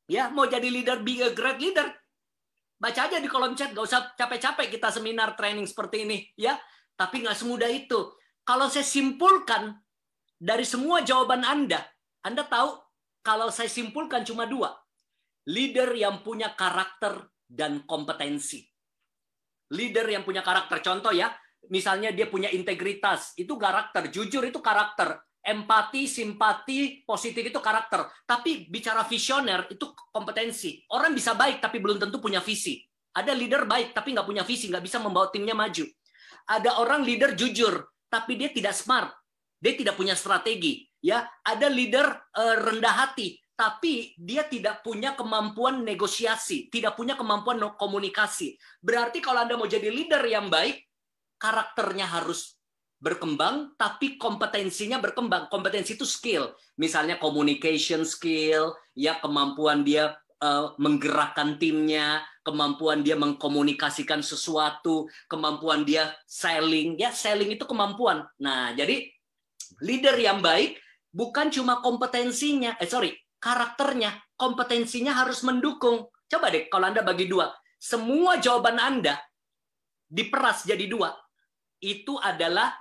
S1: Ya, mau jadi leader, be a great leader. Baca aja di kolom chat, nggak usah capek-capek kita seminar training seperti ini. Ya, tapi nggak semudah itu. Kalau saya simpulkan dari semua jawaban Anda tahu kalau saya simpulkan cuma 2. Leader yang punya karakter dan kompetensi. Leader yang punya karakter. Contoh ya, misalnya dia punya integritas. Itu karakter. Jujur itu karakter. Empati, simpati, positif itu karakter. Tapi bicara visioner itu kompetensi. Orang bisa baik tapi belum tentu punya visi. Ada leader baik tapi nggak punya visi, nggak bisa membawa timnya maju. Ada orang leader jujur tapi dia tidak smart. Dia tidak punya strategi. Ya, ada leader rendah hati. Tapi dia tidak punya kemampuan negosiasi, tidak punya kemampuan komunikasi. Berarti kalau Anda mau jadi leader yang baik, karakternya harus berkembang, tapi kompetensinya berkembang. Kompetensi itu skill. Misalnya communication skill, ya kemampuan dia menggerakkan timnya, kemampuan dia mengkomunikasikan sesuatu, kemampuan dia selling. Ya, selling itu kemampuan. Nah, jadi leader yang baik bukan cuma kompetensinya, karakternya, kompetensinya harus mendukung. Coba deh kalau Anda bagi 2. Semua jawaban Anda diperas jadi 2. Itu adalah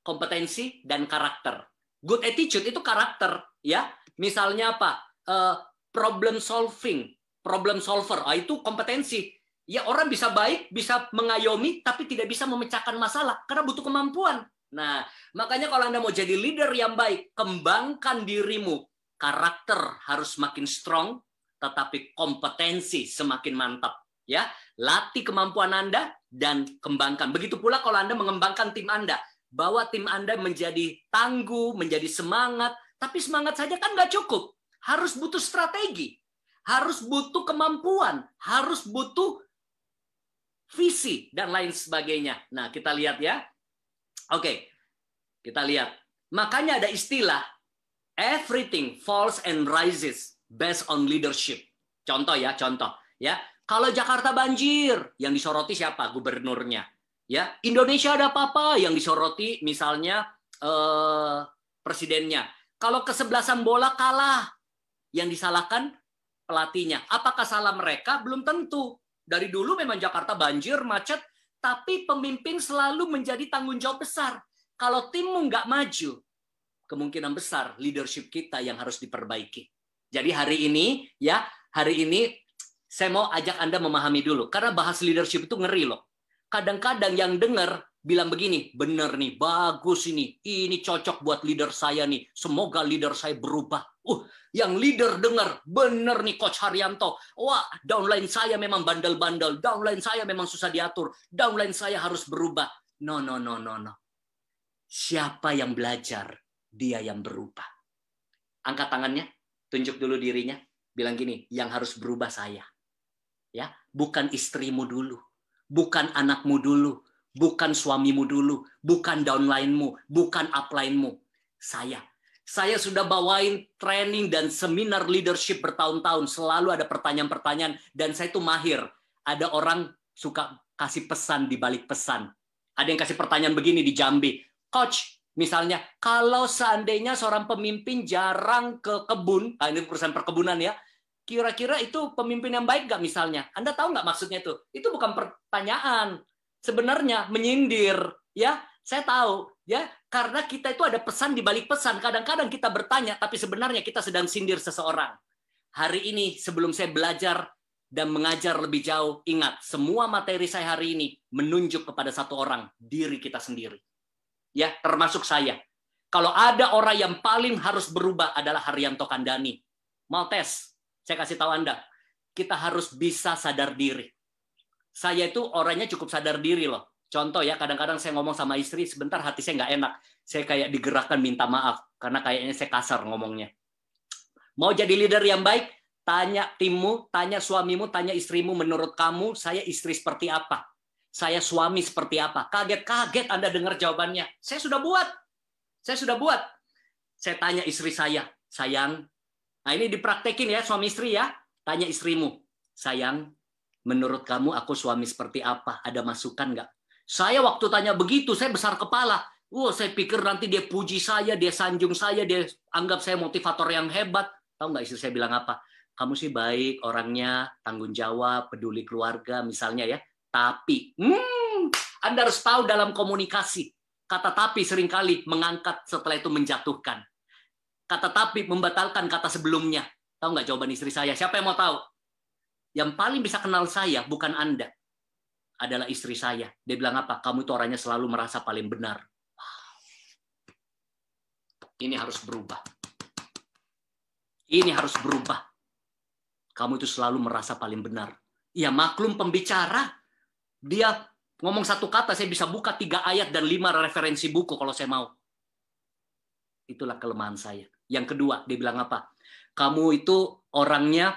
S1: kompetensi dan karakter. Good attitude itu karakter, ya. Misalnya apa? Problem solver. Itu kompetensi. Ya, orang bisa baik, bisa mengayomi, tapi tidak bisa memecahkan masalah karena butuh kemampuan. Nah, makanya kalau Anda mau jadi leader yang baik, kembangkan dirimu. Karakter harus makin strong, tetapi kompetensi semakin mantap. Ya, latih kemampuan Anda dan kembangkan. Begitu pula kalau Anda mengembangkan tim Anda, bawa tim Anda menjadi tangguh, menjadi semangat. Tapi semangat saja kan nggak cukup. Harus butuh strategi, harus butuh kemampuan, harus butuh visi dan lain sebagainya. Nah, kita lihat ya. Oke, kita lihat. Makanya ada istilah everything falls and rises based on leadership. Contoh ya. Kalau Jakarta banjir, yang disoroti siapa? Gubernurnya. Ya, Indonesia ada apa-apa yang disoroti, misalnya presidennya. Kalau kesebelasan bola kalah, yang disalahkan pelatihnya. Apakah salah mereka? Belum tentu. Dari dulu memang Jakarta banjir, macet, tapi pemimpin selalu menjadi tanggung jawab besar. Kalau timmu nggak maju, kemungkinan besar leadership kita yang harus diperbaiki. Jadi hari ini saya mau ajak Anda memahami dulu, karena bahas leadership itu ngeri loh. Kadang-kadang yang dengar bilang begini, bener nih, bagus ini cocok buat leader saya nih, semoga leader saya berubah. Yang leader dengar, bener nih Coach Haryanto, wah downline saya memang bandel-bandel, downline saya memang susah diatur, downline saya harus berubah. No. Siapa yang belajar, dia yang berubah. Angkat tangannya, tunjuk dulu dirinya, bilang gini, yang harus berubah saya. Ya, bukan istrimu dulu, bukan anakmu dulu, bukan suamimu dulu, bukan downline-mu, bukan upline-mu. Saya sudah bawain training dan seminar leadership bertahun-tahun. Selalu ada pertanyaan-pertanyaan. Dan saya tuh mahir. Ada orang suka kasih pesan di balik pesan. Ada yang kasih pertanyaan begini di Jambi. Coach, misalnya, kalau seandainya seorang pemimpin jarang ke kebun, ini perusahaan perkebunan ya, kira-kira itu pemimpin yang baik nggak misalnya? Anda tahu nggak maksudnya itu? Itu bukan pertanyaan. Sebenarnya menyindir. Ya, saya tahu. Ya, karena kita itu ada pesan di balik pesan. Kadang-kadang kita bertanya, tapi sebenarnya kita sedang sindir seseorang. Hari ini, sebelum saya belajar dan mengajar lebih jauh, ingat, semua materi saya hari ini menunjuk kepada satu orang, diri kita sendiri. Ya, termasuk saya. Kalau ada orang yang paling harus berubah adalah Haryanto Kandani. Mau tes? Saya kasih tahu Anda. Kita harus bisa sadar diri. Saya itu orangnya cukup sadar diri loh. Contoh ya, kadang-kadang saya ngomong sama istri, sebentar hati saya nggak enak. Saya kayak digerakkan minta maaf, karena kayaknya saya kasar ngomongnya. Mau jadi leader yang baik, tanya timmu, tanya suamimu, tanya istrimu, menurut kamu, saya istri seperti apa? Saya suami seperti apa? Kaget-kaget Anda dengar jawabannya. Saya sudah buat. Saya tanya istri saya, sayang, nah ini dipraktekin ya, suami istri ya. Tanya istrimu, sayang, menurut kamu aku suami seperti apa? Ada masukan nggak? Saya waktu tanya begitu, saya besar kepala. Saya pikir nanti dia puji saya, dia sanjung saya, dia anggap saya motivator yang hebat. Tahu nggak istri saya bilang apa? Kamu sih baik orangnya, tanggung jawab, peduli keluarga misalnya ya. Tapi, Anda harus tahu dalam komunikasi, kata tapi seringkali mengangkat setelah itu menjatuhkan. Kata tapi membatalkan kata sebelumnya. Tahu nggak jawaban istri saya? Siapa yang mau tahu? Yang paling bisa kenal saya bukan Anda, adalah istri saya. Dia bilang apa? Kamu itu orangnya selalu merasa paling benar. Ini harus berubah. Ini harus berubah. Kamu itu selalu merasa paling benar. Ya maklum pembicara. Dia ngomong satu kata, saya bisa buka 3 ayat dan 5 referensi buku kalau saya mau. Itulah kelemahan saya. Yang kedua, dia bilang apa? Kamu itu orangnya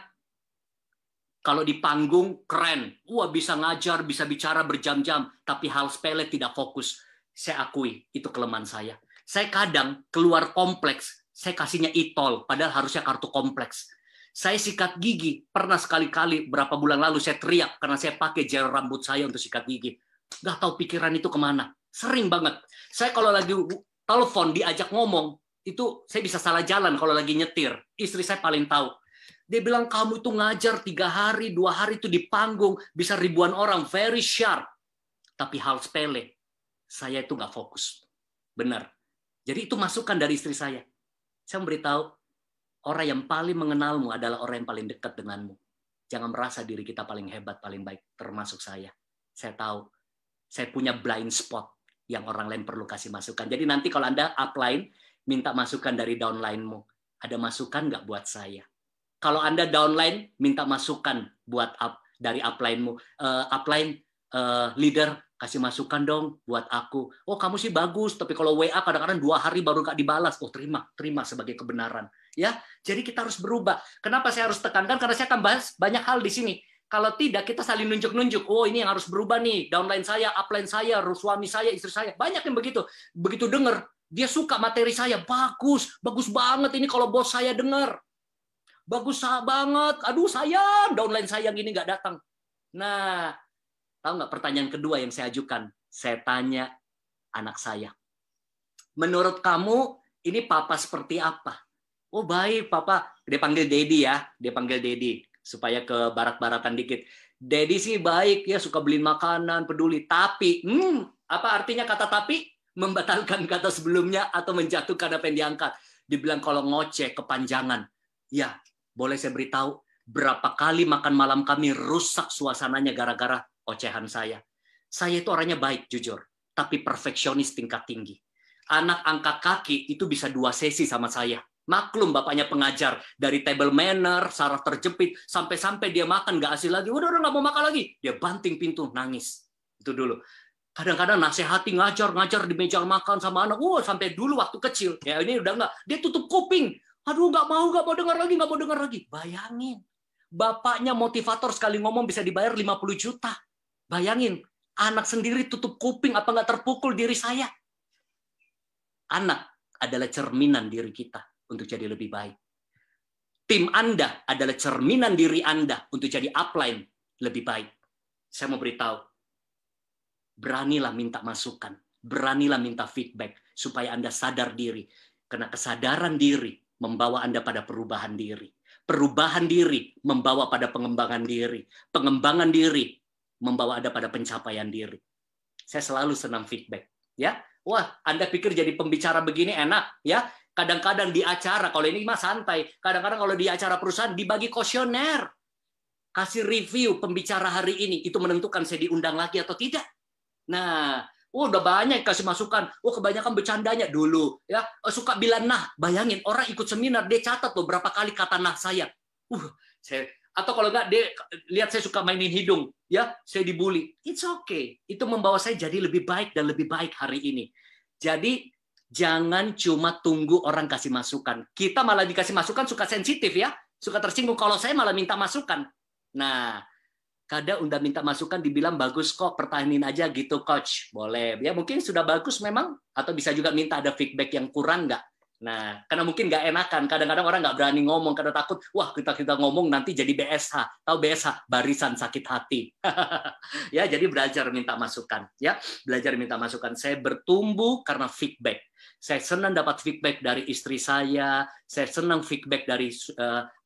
S1: kalau di panggung keren, bisa ngajar, bisa bicara berjam-jam, tapi hal sepele tidak fokus. Saya akui, itu kelemahan saya. Saya kadang keluar kompleks, saya kasihnya e-tol, padahal harusnya kartu kompleks. Saya sikat gigi, pernah sekali-kali berapa bulan lalu saya teriak karena saya pakai gel rambut saya untuk sikat gigi. Nggak tahu pikiran itu kemana. Sering banget. Saya kalau lagi telepon, diajak ngomong, itu saya bisa salah jalan kalau lagi nyetir. Istri saya paling tahu. Dia bilang, kamu itu ngajar 3 hari, 2 hari itu di panggung, bisa ribuan orang, very sharp. Tapi hal sepele, saya itu nggak fokus. Benar. Jadi itu masukan dari istri saya. Saya memberitahu, orang yang paling mengenalmu adalah orang yang paling dekat denganmu. Jangan merasa diri kita paling hebat, paling baik, termasuk saya. Saya tahu, saya punya blind spot yang orang lain perlu kasih masukan. Jadi nanti kalau Anda upline, minta masukan dari downline-mu. Ada masukan nggak buat saya? Kalau Anda downline, minta masukan buat dari upline-mu. Upline, leader, kasih masukan dong buat aku. Oh, kamu sih bagus, tapi kalau WA kadang-kadang 2 hari baru nggak dibalas. Oh, terima sebagai kebenaran. Ya, jadi kita harus berubah. Kenapa saya harus tekankan? Karena saya akan bahas banyak hal di sini. Kalau tidak, kita saling nunjuk-nunjuk. Oh, ini yang harus berubah nih. Downline saya, upline saya, suami saya, istri saya. Banyak yang begitu. Begitu dengar, dia suka materi saya. Bagus banget ini kalau bos saya dengar. Bagus banget. Aduh sayang, downline saya yang ini nggak datang. Nah, tahu nggak pertanyaan kedua yang saya ajukan? Saya tanya anak saya, menurut kamu ini papa seperti apa? Oh baik papa, dia panggil Daddy ya, dia panggil Daddy supaya ke barat-baratan dikit. Daddy sih baik ya, suka beliin makanan, peduli. Tapi, apa artinya kata tapi? Membatalkan kata sebelumnya atau menjatuhkan apa yang diangkat. Dibilang kalau ngoceh kepanjangan. Ya, boleh saya beritahu berapa kali makan malam kami rusak suasananya gara-gara ocehan saya. Saya itu orangnya baik, jujur. Tapi perfeksionis tingkat tinggi. Anak angkat kaki itu bisa 2 sesi sama saya. Maklum bapaknya pengajar. Dari table manner, saraf terjepit, sampai-sampai dia makan nggak hasil lagi. Udah nggak mau makan lagi. Dia banting pintu, nangis. Itu dulu. Kadang-kadang nasihati ngajar di meja makan sama anak. Sampai dulu waktu kecil. Ya ini udah nggak. Dia tutup kuping. Aduh nggak mau dengar lagi. Bayangin. Bapaknya motivator sekali ngomong bisa dibayar 50 juta. Bayangin. Anak sendiri tutup kuping. Apa nggak terpukul diri saya? Anak adalah cerminan diri kita untuk jadi lebih baik. Tim Anda adalah cerminan diri Anda untuk jadi upline lebih baik. Saya mau beritahu. Beranilah minta masukan, beranilah minta feedback supaya Anda sadar diri. Karena kesadaran diri membawa Anda pada perubahan diri. Perubahan diri membawa pada pengembangan diri. Pengembangan diri membawa Anda pada pencapaian diri. Saya selalu senang feedback, ya. Wah, Anda pikir jadi pembicara begini enak, ya? Kadang-kadang di acara, kalau ini mah santai. Kadang-kadang kalau di acara perusahaan dibagi kuesioner. Kasih review pembicara hari ini, itu menentukan saya diundang lagi atau tidak. Nah, udah banyak kasih masukan. Kebanyakan bercandanya dulu, ya. Suka bilang nah, bayangin orang ikut seminar dia catat loh berapa kali kata nah saya. Atau kalau enggak dia lihat saya suka mainin hidung, ya, saya dibully. It's okay. Itu membawa saya jadi lebih baik dan lebih baik hari ini. Jadi jangan cuma tunggu orang kasih masukan. Kita malah dikasih masukan suka sensitif ya, suka tersinggung. Kalau saya malah minta masukan. Nah, kadang udah minta masukan dibilang bagus kok, pertahanin aja gitu coach. Boleh. Ya mungkin sudah bagus memang, atau bisa juga minta ada feedback yang kurang nggak. Nah, karena mungkin nggak enakan. Kadang-kadang orang nggak berani ngomong karena takut, wah kita ngomong nanti jadi BSH. Tahu BSH? Barisan sakit hati. Ya, jadi belajar minta masukan. Ya, belajar minta masukan. Saya bertumbuh karena feedback. Saya senang dapat feedback dari istri saya senang feedback dari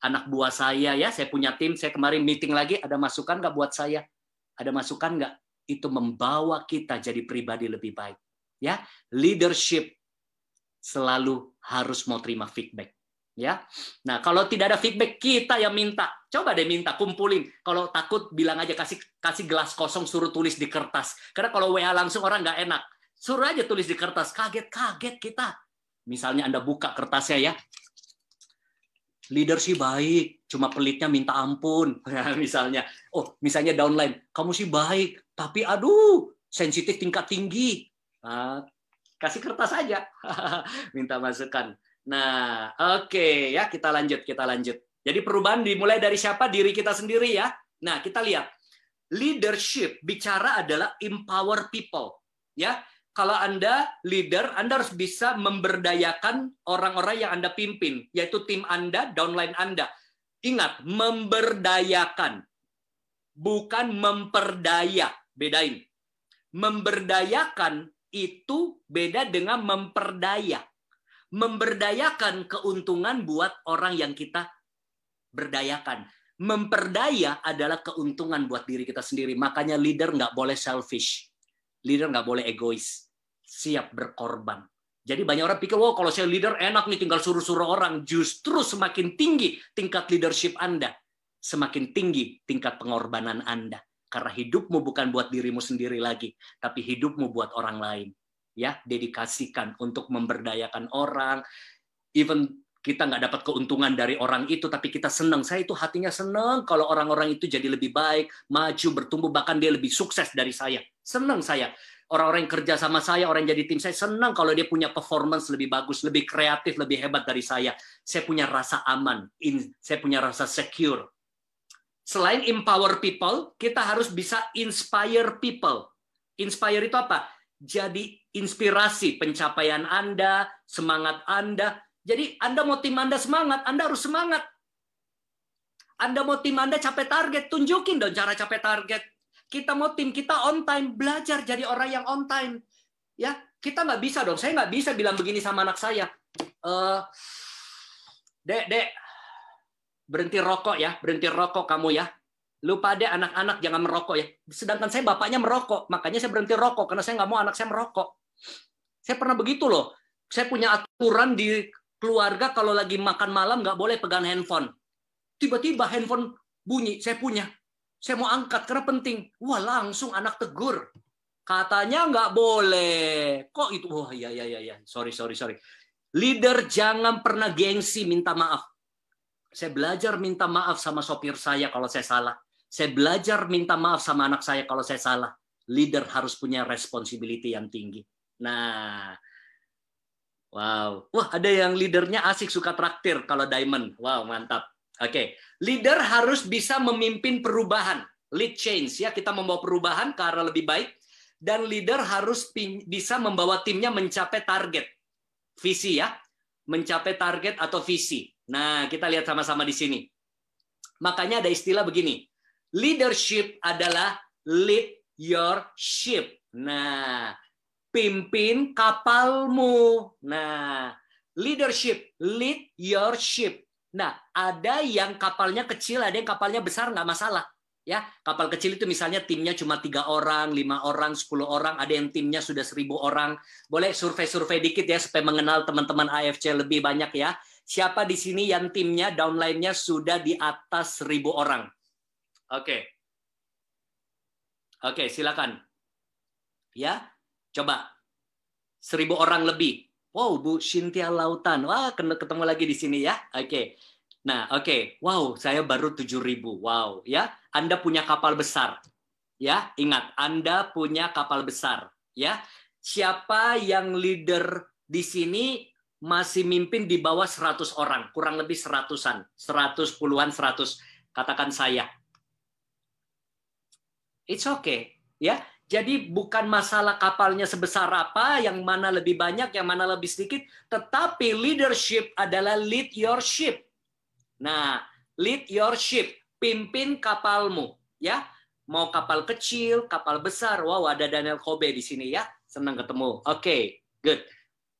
S1: anak buah saya. Ya, saya punya tim. Saya kemarin meeting lagi, ada masukan nggak buat saya? Ada masukan nggak? Itu membawa kita jadi pribadi lebih baik. Ya, leadership selalu harus mau terima feedback. Ya, nah kalau tidak ada feedback kita yang minta. Coba deh minta, kumpulin. Kalau takut bilang aja kasih gelas kosong, suruh tulis di kertas. Karena kalau WA langsung orang nggak enak. Suruh aja tulis di kertas, kaget kita. Misalnya Anda buka kertasnya ya, leader sih baik, cuma pelitnya minta ampun. Misalnya downline, kamu sih baik, tapi aduh, sensitif tingkat tinggi. Kasih kertas aja, minta masukan. Nah, oke, ya kita lanjut. Jadi perubahan dimulai dari siapa? Diri kita sendiri ya. Nah, kita lihat. Leadership bicara adalah empower people. Ya, kalau Anda leader, Anda harus bisa memberdayakan orang-orang yang Anda pimpin, yaitu tim Anda, downline Anda. Ingat, memberdayakan, bukan memperdaya. Bedain. Memberdayakan itu beda dengan memperdaya. Memberdayakan keuntungan buat orang yang kita berdayakan. Memperdaya adalah keuntungan buat diri kita sendiri. Makanya leader nggak boleh selfish. Leader nggak boleh egois, siap berkorban. Jadi banyak orang pikir, kalau saya leader enak nih tinggal suruh-suruh orang. Justru semakin tinggi tingkat leadership Anda, semakin tinggi tingkat pengorbanan Anda. Karena hidupmu bukan buat dirimu sendiri lagi, tapi hidupmu buat orang lain. Ya, dedikasikan untuk memberdayakan orang. Even kita nggak dapat keuntungan dari orang itu, tapi kita senang. Saya itu hatinya senang kalau orang-orang itu jadi lebih baik, maju, bertumbuh, bahkan dia lebih sukses dari saya. Senang saya. Orang-orang yang kerja sama saya, orang yang jadi tim saya, senang kalau dia punya performance lebih bagus, lebih kreatif, lebih hebat dari saya. Saya punya rasa aman, saya punya rasa secure. Selain empower people, kita harus bisa inspire people. Inspire itu apa? Jadi inspirasi pencapaian Anda, semangat Anda. Jadi Anda mau tim Anda semangat, Anda harus semangat. Anda mau tim Anda capai target, tunjukin dong cara capai target. Kita mau tim kita on time, belajar jadi orang yang on time. Ya, kita nggak bisa dong. Saya nggak bisa bilang begini sama anak saya. Dek, berhenti rokok ya, berhenti rokok kamu ya. Lupa deh anak-anak jangan merokok ya. Sedangkan saya bapaknya merokok, makanya saya berhenti rokok karena saya nggak mau anak saya merokok. Saya pernah begitu loh. Saya punya aturan di keluarga kalau lagi makan malam nggak boleh pegang handphone. Tiba-tiba handphone bunyi, saya punya. Saya mau angkat karena penting. Wah, langsung anak tegur. Katanya nggak boleh. Kok itu? Wah, iya. Sorry. Leader jangan pernah gengsi minta maaf. Saya belajar minta maaf sama sopir saya kalau saya salah. Saya belajar minta maaf sama anak saya kalau saya salah. Leader harus punya responsibility yang tinggi. Nah, wow. Wah, ada yang leadernya asik suka traktir kalau Diamond. Wow, mantap. Oke, leader harus bisa memimpin perubahan, lead change ya, kita membawa perubahan ke arah lebih baik, dan leader harus bisa membawa timnya mencapai target, visi ya, mencapai target atau visi. Nah, kita lihat sama-sama di sini. Makanya ada istilah begini, leadership adalah lead your ship. Nah, pimpin kapalmu. Nah, leadership, lead your ship. Nah, ada yang kapalnya kecil, ada yang kapalnya besar, nggak masalah. Ya, kapal kecil itu misalnya timnya cuma 3 orang, 5 orang, 10 orang, ada yang timnya sudah 1000 orang. Boleh survei-survei dikit ya, supaya mengenal teman-teman AFC lebih banyak ya. Siapa di sini yang timnya, downline-nya sudah di atas 1000 orang? Oke. Oke, silakan. Ya, coba. 1000 orang lebih. Wow, Bu Cynthia Lautan. Wah, ketemu lagi di sini ya. Oke. Nah, oke. Wow, saya baru 7.000. Wow, ya. Anda punya kapal besar. Ya, ingat, Anda punya kapal besar. Ya. Siapa yang leader di sini masih mimpin di bawah 100 orang, kurang lebih 100-an, 100 puluhan 100. Katakan saya. It's okay, ya. Jadi bukan masalah kapalnya sebesar apa, yang mana lebih banyak, yang mana lebih sedikit, tetapi leadership adalah lead your ship. Nah, lead your ship, pimpin kapalmu, ya. Mau kapal kecil, kapal besar. Wow, ada Daniel Kobe di sini ya. Senang ketemu. Oke, good.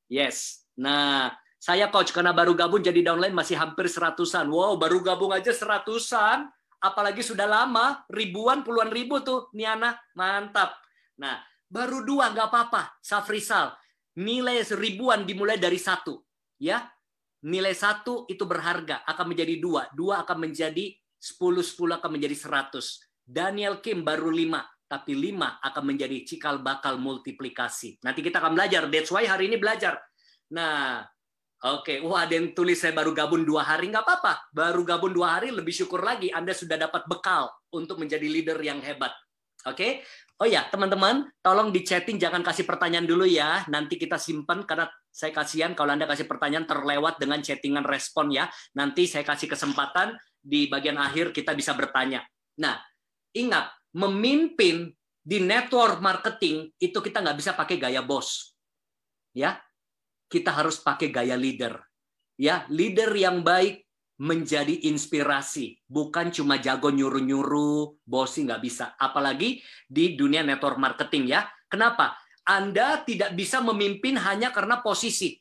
S1: Yes. Nah, saya coach karena baru gabung jadi downline masih hampir 100-an. Wow, baru gabung aja 100-an. Apalagi sudah lama, ribuan, puluhan ribu tuh, Niana. Mantap. Nah, baru 2 nggak apa-apa. Safrisal, nilai ribuan dimulai dari 1. Ya, nilai 1 itu berharga, akan menjadi 2. 2 akan menjadi 10, 10 akan menjadi 100. Daniel Kim baru 5, tapi 5 akan menjadi cikal bakal multiplikasi. Nanti kita akan belajar. That's why hari ini belajar. Nah, oke, wah ada yang tulis saya baru gabung 2 hari, nggak apa-apa. Baru gabung 2 hari, lebih syukur lagi. Anda sudah dapat bekal untuk menjadi leader yang hebat. Oke? Oh ya, teman-teman, tolong di chatting, jangan kasih pertanyaan dulu ya. Nanti kita simpan, karena saya kasihan kalau Anda kasih pertanyaan terlewat dengan chattingan respon ya. Nanti saya kasih kesempatan di bagian akhir kita bisa bertanya. Nah, ingat, memimpin di network marketing itu kita nggak bisa pakai gaya bos. Ya, kita harus pakai gaya leader. Ya, leader yang baik menjadi inspirasi, bukan cuma jago nyuruh-nyuruh, bosi nggak bisa. Apalagi di dunia network marketing ya. Kenapa? Anda tidak bisa memimpin hanya karena posisi.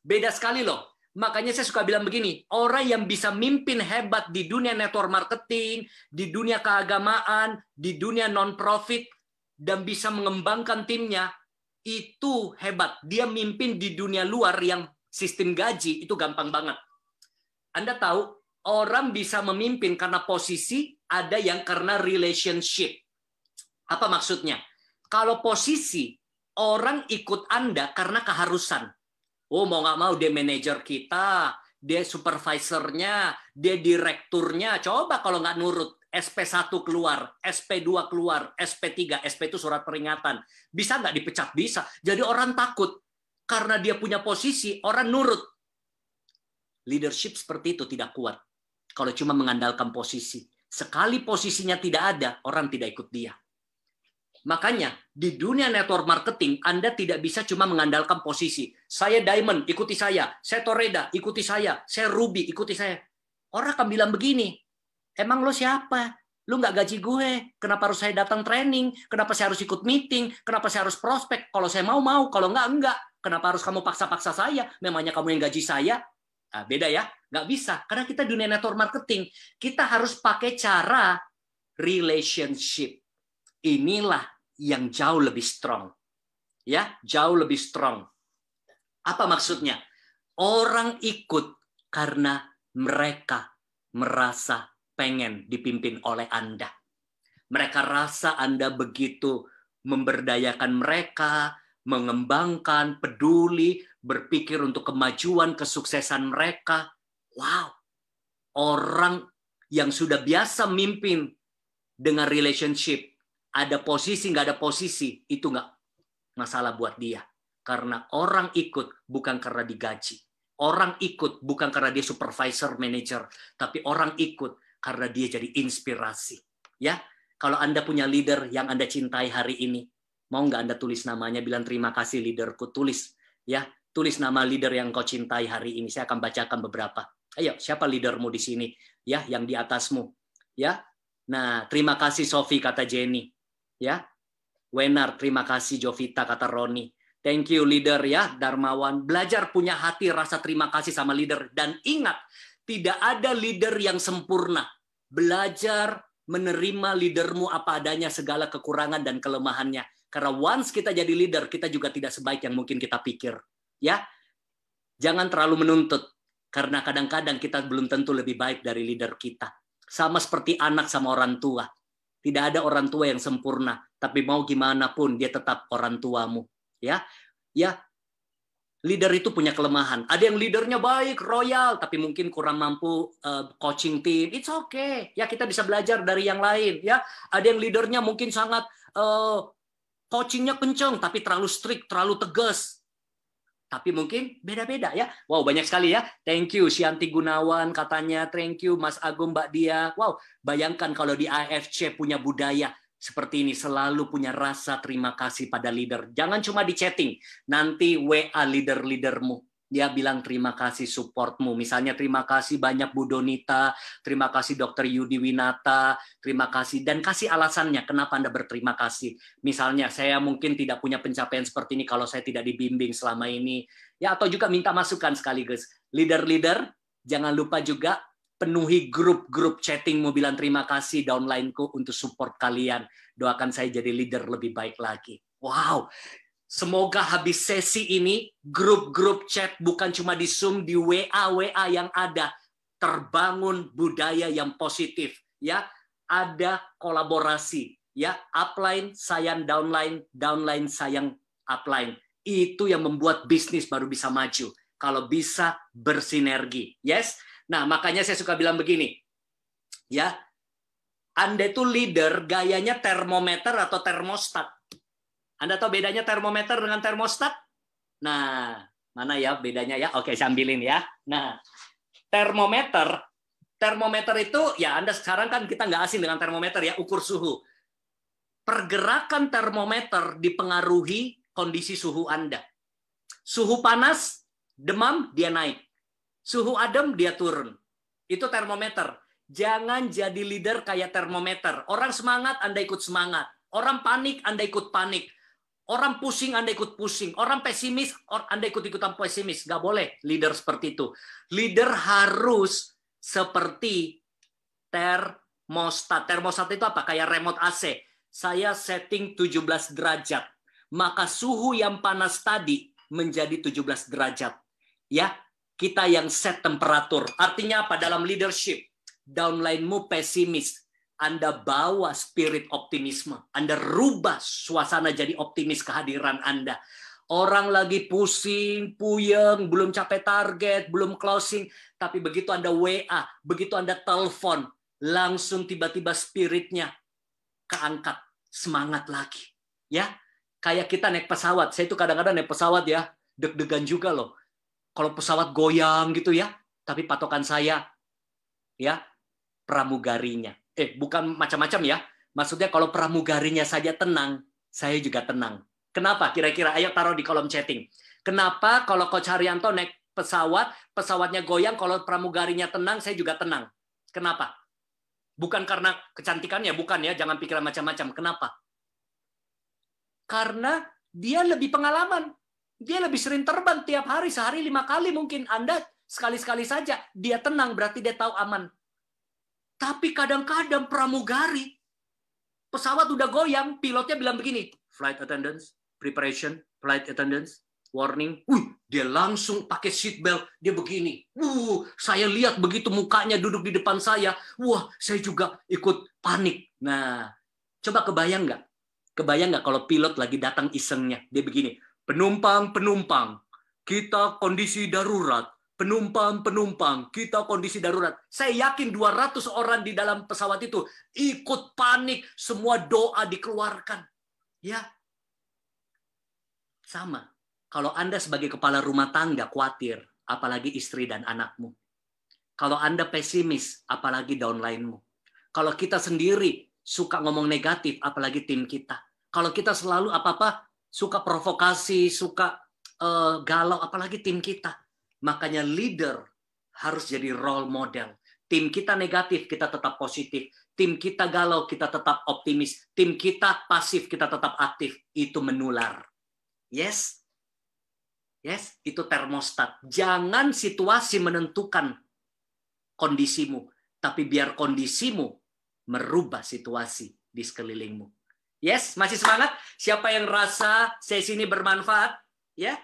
S1: Beda sekali loh. Makanya saya suka bilang begini, orang yang bisa mimpin hebat di dunia network marketing, di dunia keagamaan, di dunia non-profit, dan bisa mengembangkan timnya, itu hebat. Dia mimpin di dunia luar yang sistem gaji, itu gampang banget. Anda tahu, orang bisa memimpin karena posisi, ada yang karena relationship. Apa maksudnya? Kalau posisi, orang ikut Anda karena keharusan. Oh, mau nggak mau, dia manajer kita, dia supervisornya, dia direkturnya. Coba kalau nggak nurut, SP1 keluar, SP2 keluar, SP3, SP itu surat peringatan. Bisa nggak dipecat? Bisa. Jadi orang takut. Karena dia punya posisi, orang nurut. Leadership seperti itu tidak kuat. Kalau cuma mengandalkan posisi. Sekali posisinya tidak ada, orang tidak ikut dia. Makanya, di dunia network marketing, Anda tidak bisa cuma mengandalkan posisi. Saya Diamond, ikuti saya. Saya Toreda, ikuti saya. Saya Ruby, ikuti saya. Orang akan bilang begini, emang lo siapa? Lu nggak gaji gue, kenapa harus saya datang training? Kenapa saya harus ikut meeting? Kenapa saya harus prospek? Kalau saya mau, kalau enggak. Kenapa harus kamu paksa-paksa saya? Memangnya kamu yang gaji saya? Nah, beda ya, nggak bisa. Karena kita dunia network marketing, kita harus pakai cara relationship. Inilah yang jauh lebih strong. Ya, jauh lebih strong. Apa maksudnya? Orang ikut karena mereka merasa pengen dipimpin oleh Anda. Mereka rasa Anda begitu memberdayakan mereka, mengembangkan, peduli, berpikir untuk kemajuan, kesuksesan mereka. Wow, orang yang sudah biasa mimpin dengan relationship, ada posisi, nggak ada posisi, itu nggak masalah buat dia. Karena orang ikut bukan karena digaji. Orang ikut bukan karena dia supervisor, manager, tapi orang ikut karena dia jadi inspirasi. Ya, kalau Anda punya leader yang Anda cintai hari ini, mau nggak Anda tulis namanya, bilang terima kasih leaderku, tulis. Ya, tulis nama leader yang kau cintai hari ini. Saya akan bacakan beberapa. Ayo, siapa leadermu di sini? Ya, yang di atasmu. Ya, nah terima kasih Sofi, kata Jenny. Ya, Wenar, terima kasih Jovita, kata Roni. Thank you leader ya, Darmawan. Belajar punya hati rasa terima kasih sama leader. Dan ingat, tidak ada leader yang sempurna. Belajar menerima leadermu apa adanya, segala kekurangan dan kelemahannya. Karena once kita jadi leader, kita juga tidak sebaik yang mungkin kita pikir. Ya, jangan terlalu menuntut. Karena kadang-kadang kita belum tentu lebih baik dari leader kita. Sama seperti anak sama orang tua. Tidak ada orang tua yang sempurna. Tapi mau gimana pun, dia tetap orang tuamu. Ya, leader itu punya kelemahan. Ada yang leadernya baik, royal, tapi mungkin kurang mampu coaching tim. It's okay. Ya, kita bisa belajar dari yang lain. Ya, ada yang leadernya mungkin sangat coachingnya kenceng, tapi terlalu strict, terlalu tegas. Tapi mungkin beda-beda ya. Wow, banyak sekali ya. Thank you Syanti Gunawan katanya. Thank you Mas Agung, Mbak Dia. Wow, bayangkan kalau di AFC punya budaya seperti ini, selalu punya rasa terima kasih pada leader. Jangan cuma di chatting, nanti WA leader-leadermu. Dia bilang terima kasih supportmu. Misalnya terima kasih banyak Bu Donita, terima kasih Dr. Yudi Winata, terima kasih. Dan kasih alasannya kenapa Anda berterima kasih. Misalnya saya mungkin tidak punya pencapaian seperti ini kalau saya tidak dibimbing selama ini. Ya, atau juga minta masukan sekaligus. Leader-leader, jangan lupa juga penuhi grup-grup chattingmu, bilang terima kasih downline-ku untuk support kalian. Doakan saya jadi leader lebih baik lagi. Wow, semoga habis sesi ini grup-grup chat bukan cuma di Zoom, di WA yang ada, terbangun budaya yang positif. Ya, ada kolaborasi. Ya, upline sayang downline, downline sayang upline. Itu yang membuat bisnis baru bisa maju. Kalau bisa bersinergi. Yes. Nah, makanya saya suka bilang begini, ya, Anda itu leader, gayanya termometer atau termostat. Anda tahu bedanya termometer dengan termostat? Nah, mana ya bedanya ya? Oke, saya ambilin ya. Nah, termometer itu, ya Anda sekarang kan kita nggak asing dengan termometer ya, ukur suhu. Pergerakan termometer dipengaruhi kondisi suhu Anda. Suhu panas, demam, dia naik. Suhu adem, dia turun. Itu termometer. Jangan jadi leader kayak termometer. Orang semangat, Anda ikut semangat. Orang panik, Anda ikut panik. Orang pusing, Anda ikut pusing. Orang pesimis, Anda ikut-ikutan pesimis. Nggak boleh leader seperti itu. Leader harus seperti termostat. Termostat itu apa? Kayak remote AC. Saya setting 17 derajat. Maka suhu yang panas tadi menjadi 17 derajat. Ya, kita yang set temperatur. Artinya apa? Dalam leadership, downline-mu pesimis. Anda bawa spirit optimisme. Anda rubah suasana jadi optimis kehadiran Anda. Orang lagi pusing, puyeng, belum capai target, belum closing. Tapi begitu Anda WA, begitu Anda telepon, langsung tiba-tiba spiritnya keangkat. Semangat lagi. Ya, kayak kita naik pesawat. Saya itu kadang-kadang naik pesawat ya, deg-degan juga loh. Kalau pesawat goyang gitu ya, tapi patokan saya ya pramugarinya. Bukan macam-macam ya. Maksudnya kalau pramugarinya saja tenang, saya juga tenang. Kenapa? Kira-kira ayo taruh di kolom chatting. Kenapa kalau Coach Haryanto naik pesawat, pesawatnya goyang, kalau pramugarinya tenang, saya juga tenang. Kenapa? Bukan karena kecantikannya, bukan ya. Jangan pikiran macam-macam. Kenapa? Karena dia lebih pengalaman. Dia lebih sering terbang tiap hari, sehari 5 kali mungkin. Anda sekali-sekali saja. Dia tenang, berarti dia tahu aman. Tapi kadang-kadang pramugari, pesawat udah goyang, pilotnya bilang begini, flight attendants, preparation, flight attendants, warning. Dia langsung pakai seatbelt, dia begini. Saya lihat begitu mukanya duduk di depan saya. Wah, saya juga ikut panik. Nah, coba kebayang nggak? Kebayang nggak kalau pilot lagi datang isengnya? Dia begini, penumpang, kita kondisi darurat. Penumpang, kita kondisi darurat. Saya yakin 200 orang di dalam pesawat itu ikut panik, semua doa dikeluarkan. Ya, sama. Kalau Anda sebagai kepala rumah tangga khawatir, apalagi istri dan anakmu. Kalau Anda pesimis, apalagi downline-mu. Kalau kita sendiri suka ngomong negatif, apalagi tim kita. Kalau kita selalu apa-apa suka provokasi, suka galau, apalagi tim kita. Makanya leader harus jadi role model. Tim kita negatif, kita tetap positif. Tim kita galau, kita tetap optimis. Tim kita pasif, kita tetap aktif. Itu menular. Yes? Yes, itu termostat. Jangan situasi menentukan kondisimu, tapi biar kondisimu merubah situasi di sekelilingmu. Yes, masih semangat? Siapa yang rasa sesi ini bermanfaat? Ya,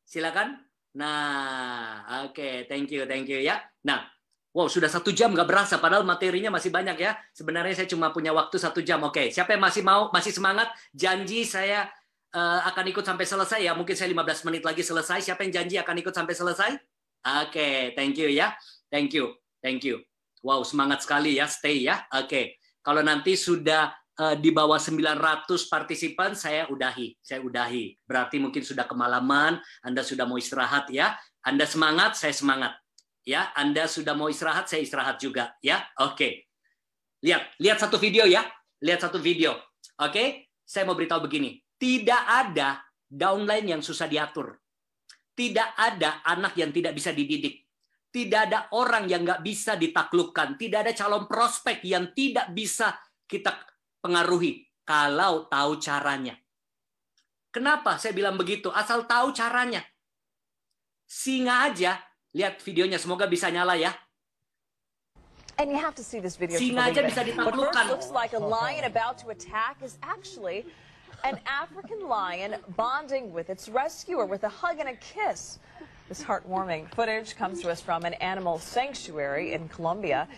S1: silakan. Nah, oke, thank you ya. Nah, wow, sudah 1 jam nggak berasa, padahal materinya masih banyak ya. Sebenarnya saya cuma punya waktu 1 jam. Oke, siapa yang masih semangat? Janji saya akan ikut sampai selesai ya. Mungkin saya 15 menit lagi selesai. Siapa yang janji akan ikut sampai selesai? Oke, thank you ya. Thank you. Wow, semangat sekali ya, stay ya. Oke, kalau nanti sudah di bawah 900 partisipan, saya udahi. Berarti mungkin sudah kemalaman, Anda sudah mau istirahat ya. Anda semangat, saya semangat. Ya, Anda sudah mau istirahat, saya istirahat juga ya. Oke. Lihat satu video ya. Oke, saya mau beritahu begini. Tidak ada downline yang susah diatur. Tidak ada anak yang tidak bisa dididik. Tidak ada orang yang nggak bisa ditaklukkan. Tidak ada calon prospek yang tidak bisa kita pengaruhi kalau tahu caranya. Kenapa saya bilang begitu? Asal tahu caranya. Singa aja, lihat videonya, semoga bisa nyala ya.
S2: And you have to see this video.
S1: Singa aja bisa
S2: What
S1: ditaklukkan.
S2: first looks like a lion about to attack is actually an African lion bonding with its rescuer with a hug and a kiss. This heartwarming footage comes to us from an animal sanctuary in Colombia.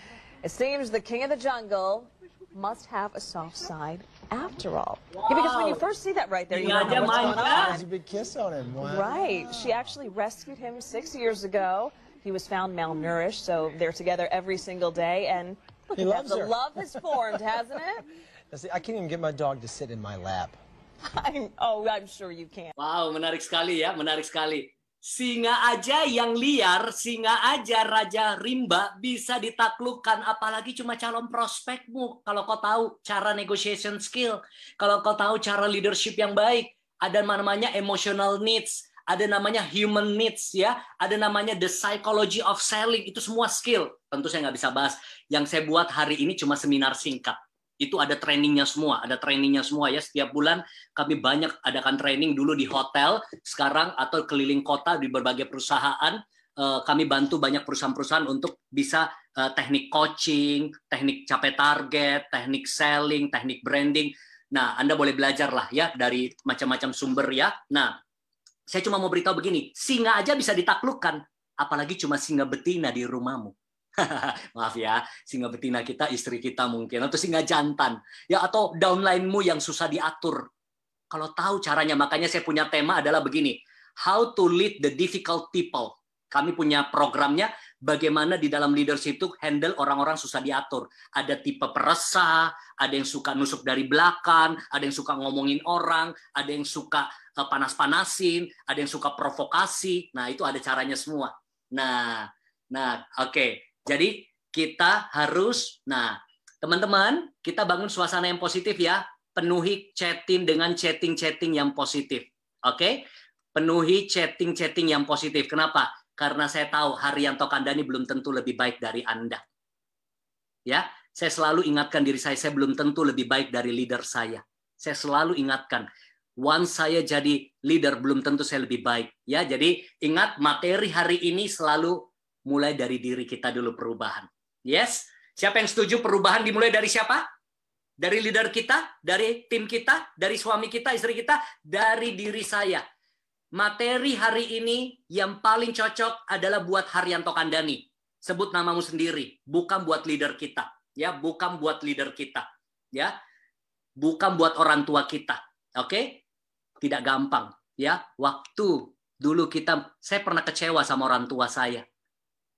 S2: It seems the king of the jungle must have a soft side after all.
S1: Wow.
S2: Yeah, because when you first see that right there, you don't know what's going
S3: There's a
S2: on.
S3: big kiss on him. Wow.
S2: Right. She actually rescued him 6 years ago. He was found malnourished, so they're together every single day. And look
S3: He
S2: at that.
S3: loves
S2: The
S3: her.
S2: love has formed, hasn't it?
S3: See, I can't even get my dog to sit in my lap.
S2: I'm sure you can.
S1: Wow, menarik sekali ya, menarik sekali. Singa aja yang liar, singa aja Raja Rimba bisa ditaklukkan, apalagi cuma calon prospekmu. Kalau kau tahu cara negotiation skill, kalau kau tahu cara leadership yang baik, ada namanya emotional needs, ada namanya human needs ya, ada namanya the psychology of selling, itu semua skill. Tentu saya nggak bisa bahas. Yang saya buat hari ini cuma seminar singkat. Itu ada trainingnya semua ya. Setiap bulan kami banyak adakan training, dulu di hotel, sekarang atau keliling kota di berbagai perusahaan. Kami bantu banyak perusahaan-perusahaan untuk bisa teknik coaching, teknik capai target, teknik selling, teknik branding. Nah, Anda boleh belajar lah ya dari macam-macam sumber ya. Nah, saya cuma mau beritahu begini, singa aja bisa ditaklukkan, apalagi cuma singa betina di rumahmu. Maaf ya, singa betina kita, istri kita mungkin, atau singa jantan, ya, atau downline-mu yang susah diatur. Kalau tahu caranya, makanya saya punya tema adalah begini, how to lead the difficult people. Kami punya programnya, bagaimana di dalam leadership itu handle orang-orang susah diatur. Ada tipe peresah, ada yang suka nusuk dari belakang, ada yang suka ngomongin orang, ada yang suka panas-panasin, ada yang suka provokasi. Nah, itu ada caranya semua. Nah, oke. Jadi kita harus, teman-teman, kita bangun suasana yang positif ya. Penuhi chatting dengan chatting yang positif. Oke? Penuhi chatting yang positif. Kenapa? Karena saya tahu Haryanto Kandani belum tentu lebih baik dari Anda. Ya, Saya selalu ingatkan diri saya belum tentu lebih baik dari leader saya. Saya selalu ingatkan, once saya jadi leader, belum tentu saya lebih baik. Ya, jadi ingat materi hari ini selalu mulai dari diri kita dulu perubahan. Yes? Siapa yang setuju perubahan dimulai dari siapa? Dari leader kita, dari tim kita, dari suami kita, istri kita, dari diri saya. Materi hari ini yang paling cocok adalah buat Haryanto Kandani. Sebut namamu sendiri, bukan buat leader kita. Ya, bukan buat leader kita, ya, bukan buat orang tua kita, oke? Tidak gampang, ya. Waktu dulu saya pernah kecewa sama orang tua saya,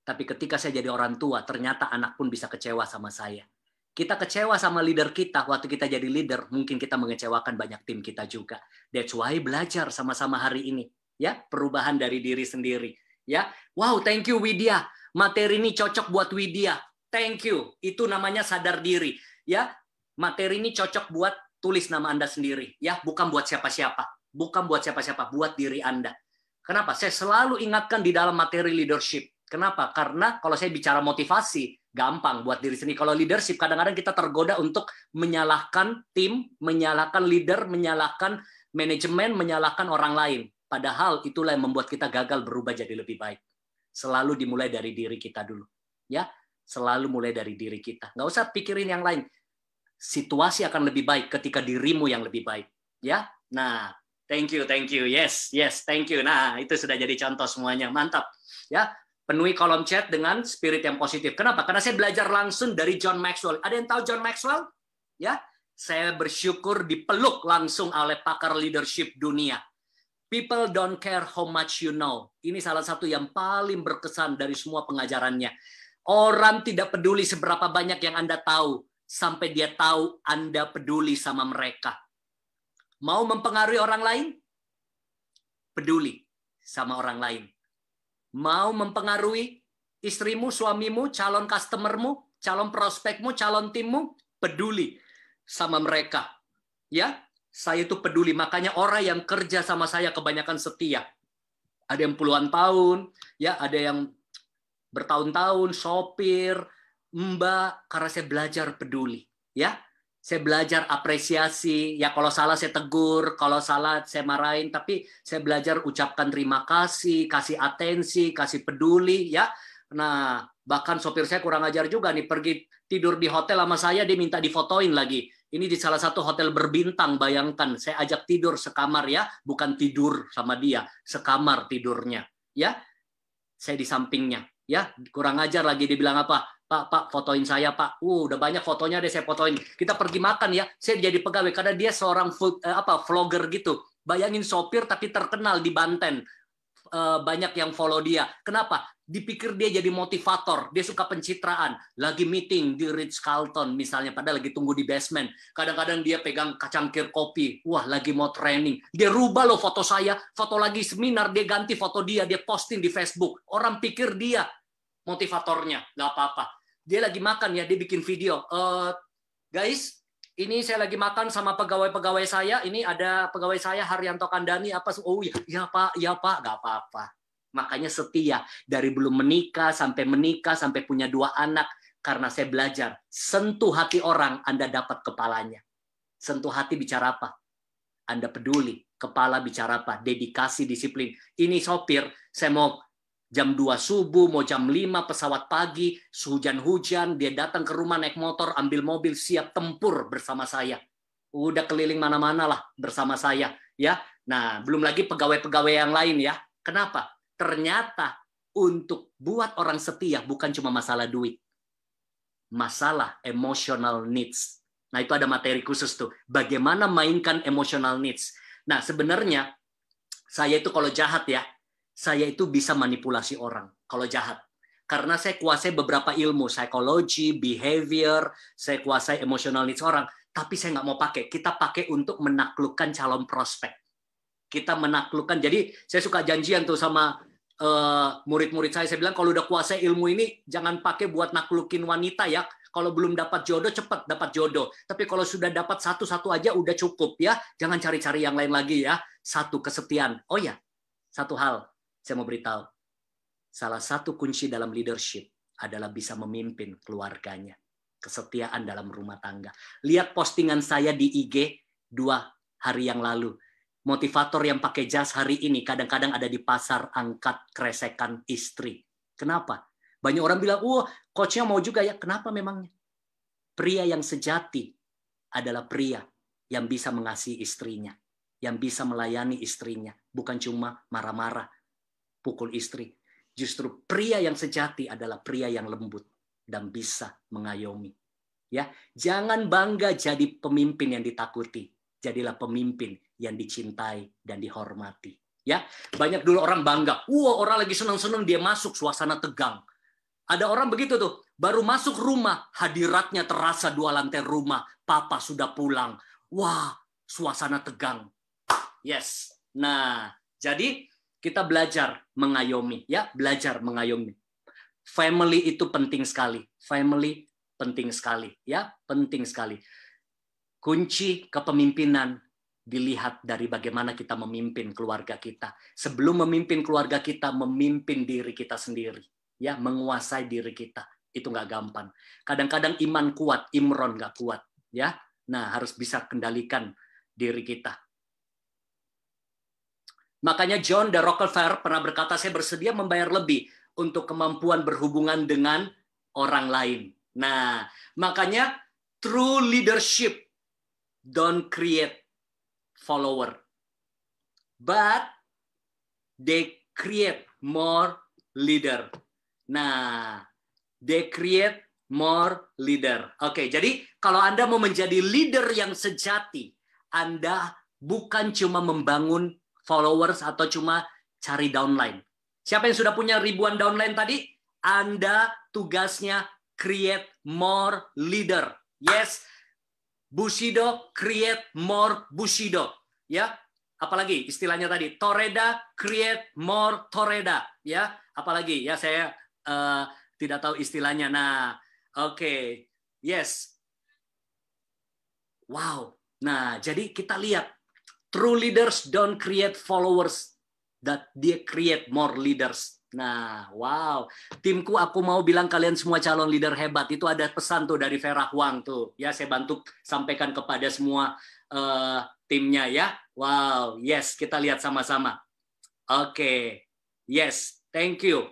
S1: tapi ketika saya jadi orang tua, ternyata anak pun bisa kecewa sama saya. Kita kecewa sama leader kita, waktu kita jadi leader, mungkin kita mengecewakan banyak tim kita juga. That's why belajar sama-sama hari ini, ya, perubahan dari diri sendiri, ya. Wow, thank you Widya, materi ini cocok buat Widya. Thank you. Itu namanya sadar diri. Ya, materi ini cocok buat tulis nama Anda sendiri. Ya, bukan buat siapa-siapa. Bukan buat siapa-siapa, buat diri Anda. Kenapa? Saya selalu ingatkan di dalam materi leadership. Kenapa? Karena kalau saya bicara motivasi, gampang buat diri sendiri. Kalau leadership, kadang-kadang kita tergoda untuk menyalahkan tim, menyalahkan leader, menyalahkan manajemen, menyalahkan orang lain. Padahal itulah yang membuat kita gagal berubah jadi lebih baik. Selalu dimulai dari diri kita dulu. Ya, selalu mulai dari diri kita. Nggak usah pikirin yang lain. Situasi akan lebih baik ketika dirimu yang lebih baik. Ya, nah, thank you. Yes, thank you. Nah, itu sudah jadi contoh semuanya. Mantap. Ya, penuhi kolom chat dengan spirit yang positif. Kenapa? Karena saya belajar langsung dari John Maxwell. Ada yang tahu John Maxwell? Ya, saya bersyukur dipeluk langsung oleh pakar leadership dunia. People don't care how much you know. Ini salah satu yang paling berkesan dari semua pengajarannya. Orang tidak peduli seberapa banyak yang Anda tahu, sampai dia tahu Anda peduli sama mereka. Mau mempengaruhi orang lain? Peduli sama orang lain. Mau mempengaruhi istrimu, suamimu, calon customermu, calon prospekmu, calon timmu? Peduli sama mereka. Ya, saya itu peduli. Makanya orang yang kerja sama saya kebanyakan setia. Ada yang puluhan tahun, ya, ada yang bertahun-tahun, sopir, mbak, karena saya belajar peduli, ya. Saya belajar apresiasi, ya kalau salah saya tegur, kalau salah saya marahin, tapi saya belajar ucapkan terima kasih, kasih atensi, kasih peduli, ya. Nah, bahkan sopir saya kurang ajar juga nih, pergi tidur di hotel sama saya, dia minta difotoin lagi. Ini di salah satu hotel berbintang, bayangkan, saya ajak tidur sekamar ya, bukan tidur sama dia, sekamar tidurnya, ya. Saya di sampingnya. Ya, kurang ajar lagi dia bilang apa? Pak, fotoin saya, Pak. Udah banyak fotonya deh saya fotoin. Kita pergi makan ya. Saya jadi pegawai karena dia seorang vlogger gitu. Bayangin sopir tapi terkenal di Banten. Banyak yang follow dia. Kenapa? Dipikir dia jadi motivator. Dia suka pencitraan. Lagi meeting di Ritz-Carlton misalnya, padahal lagi tunggu di basement. Kadang-kadang dia pegang kacangkir kopi. Wah, lagi mau training. Dia rubah loh foto saya. Foto lagi seminar, dia ganti foto dia. Dia posting di Facebook. Orang pikir dia motivatornya. Nggak apa-apa. Dia lagi makan ya, dia bikin video. Guys, ini saya lagi makan sama pegawai-pegawai saya. Ini ada pegawai saya Haryanto Kandani. Apa? Oh ya Pak, nggak apa-apa. Makanya setia dari belum menikah sampai punya 2 anak. Karena saya belajar sentuh hati orang, Anda dapat kepalanya. Sentuh hati bicara apa? Anda peduli. Kepala bicara apa? Dedikasi, disiplin. Ini sopir, saya mau jam 2 subuh, mau jam 5 pesawat pagi, hujan-hujan, dia datang ke rumah naik motor, ambil mobil, siap tempur bersama saya. Udah keliling mana-mana lah bersama saya. Ya, nah belum lagi pegawai-pegawai yang lain ya. Kenapa? Ternyata untuk buat orang setia bukan cuma masalah duit. Masalah emotional needs. Nah itu ada materi khusus tuh. Bagaimana mainkan emotional needs. Nah sebenarnya saya itu kalau jahat ya, saya itu bisa manipulasi orang kalau jahat. Karena saya kuasai beberapa ilmu, psikologi, behavior, saya kuasai emotional needs orang. Tapi saya nggak mau pakai. Kita pakai untuk menaklukkan calon prospek. Kita menaklukkan. Jadi saya suka janjian tuh sama murid-murid saya. Saya bilang kalau udah kuasai ilmu ini, jangan pakai buat naklukin wanita ya. Kalau belum dapat jodoh, cepat dapat jodoh. Tapi kalau sudah dapat satu-satu aja udah cukup ya. Jangan cari-cari yang lain lagi ya. 1, kesetiaan. Oh ya, satu hal. Saya mau beritahu, salah satu kunci dalam leadership adalah bisa memimpin keluarganya. Kesetiaan dalam rumah tangga. Lihat postingan saya di IG 2 hari yang lalu. Motivator yang pakai jas hari ini kadang-kadang ada di pasar angkat kresekan istri. Kenapa? Banyak orang bilang, wah coachnya mau juga ya. Kenapa memangnya? Pria yang sejati adalah pria yang bisa mengasihi istrinya. Yang bisa melayani istrinya. Bukan cuma marah-marah, pukul istri. Justru pria yang sejati adalah pria yang lembut dan bisa mengayomi. Ya, jangan bangga jadi pemimpin yang ditakuti. Jadilah pemimpin yang dicintai dan dihormati. Ya, banyak dulu orang bangga. Wah, orang lagi senang-senang dia masuk suasana tegang. Ada orang begitu tuh, baru masuk rumah, hadiratnya terasa 2 lantai rumah. Papa sudah pulang. Wah, suasana tegang. Yes. Nah, jadi kita belajar mengayomi, ya, belajar mengayomi. Family itu penting sekali. Family penting sekali, ya, penting sekali. Kunci kepemimpinan dilihat dari bagaimana kita memimpin keluarga kita. Sebelum memimpin keluarga kita, memimpin diri kita sendiri, ya, menguasai diri kita. Itu nggak gampang. Kadang-kadang iman kuat, Imron nggak kuat, ya. Nah, harus bisa kendalikan diri kita. Makanya John D. Rockefeller pernah berkata, saya bersedia membayar lebih untuk kemampuan berhubungan dengan orang lain. Nah, makanya true leadership don't create follower, but they create more leader. Nah, they create more leader. Oke, jadi kalau Anda mau menjadi leader yang sejati, Anda bukan cuma membangun followers atau cuma cari downline. Siapa yang sudah punya ribuan downline tadi? Anda tugasnya create more leader. Yes, Bushido create more Bushido. Ya, apalagi istilahnya tadi Toreda create more Toreda. Ya, apalagi ya saya tidak tahu istilahnya. Nah, oke, yes, wow. Nah, jadi kita lihat true leaders don't create followers, that they create more leaders. Nah, wow. Timku, aku mau bilang kalian semua calon leader hebat. Itu ada pesan tuh dari Vera Huang tuh. Ya, saya bantu sampaikan kepada semua timnya ya. Wow, yes, kita lihat sama-sama. Oke, yes, thank you.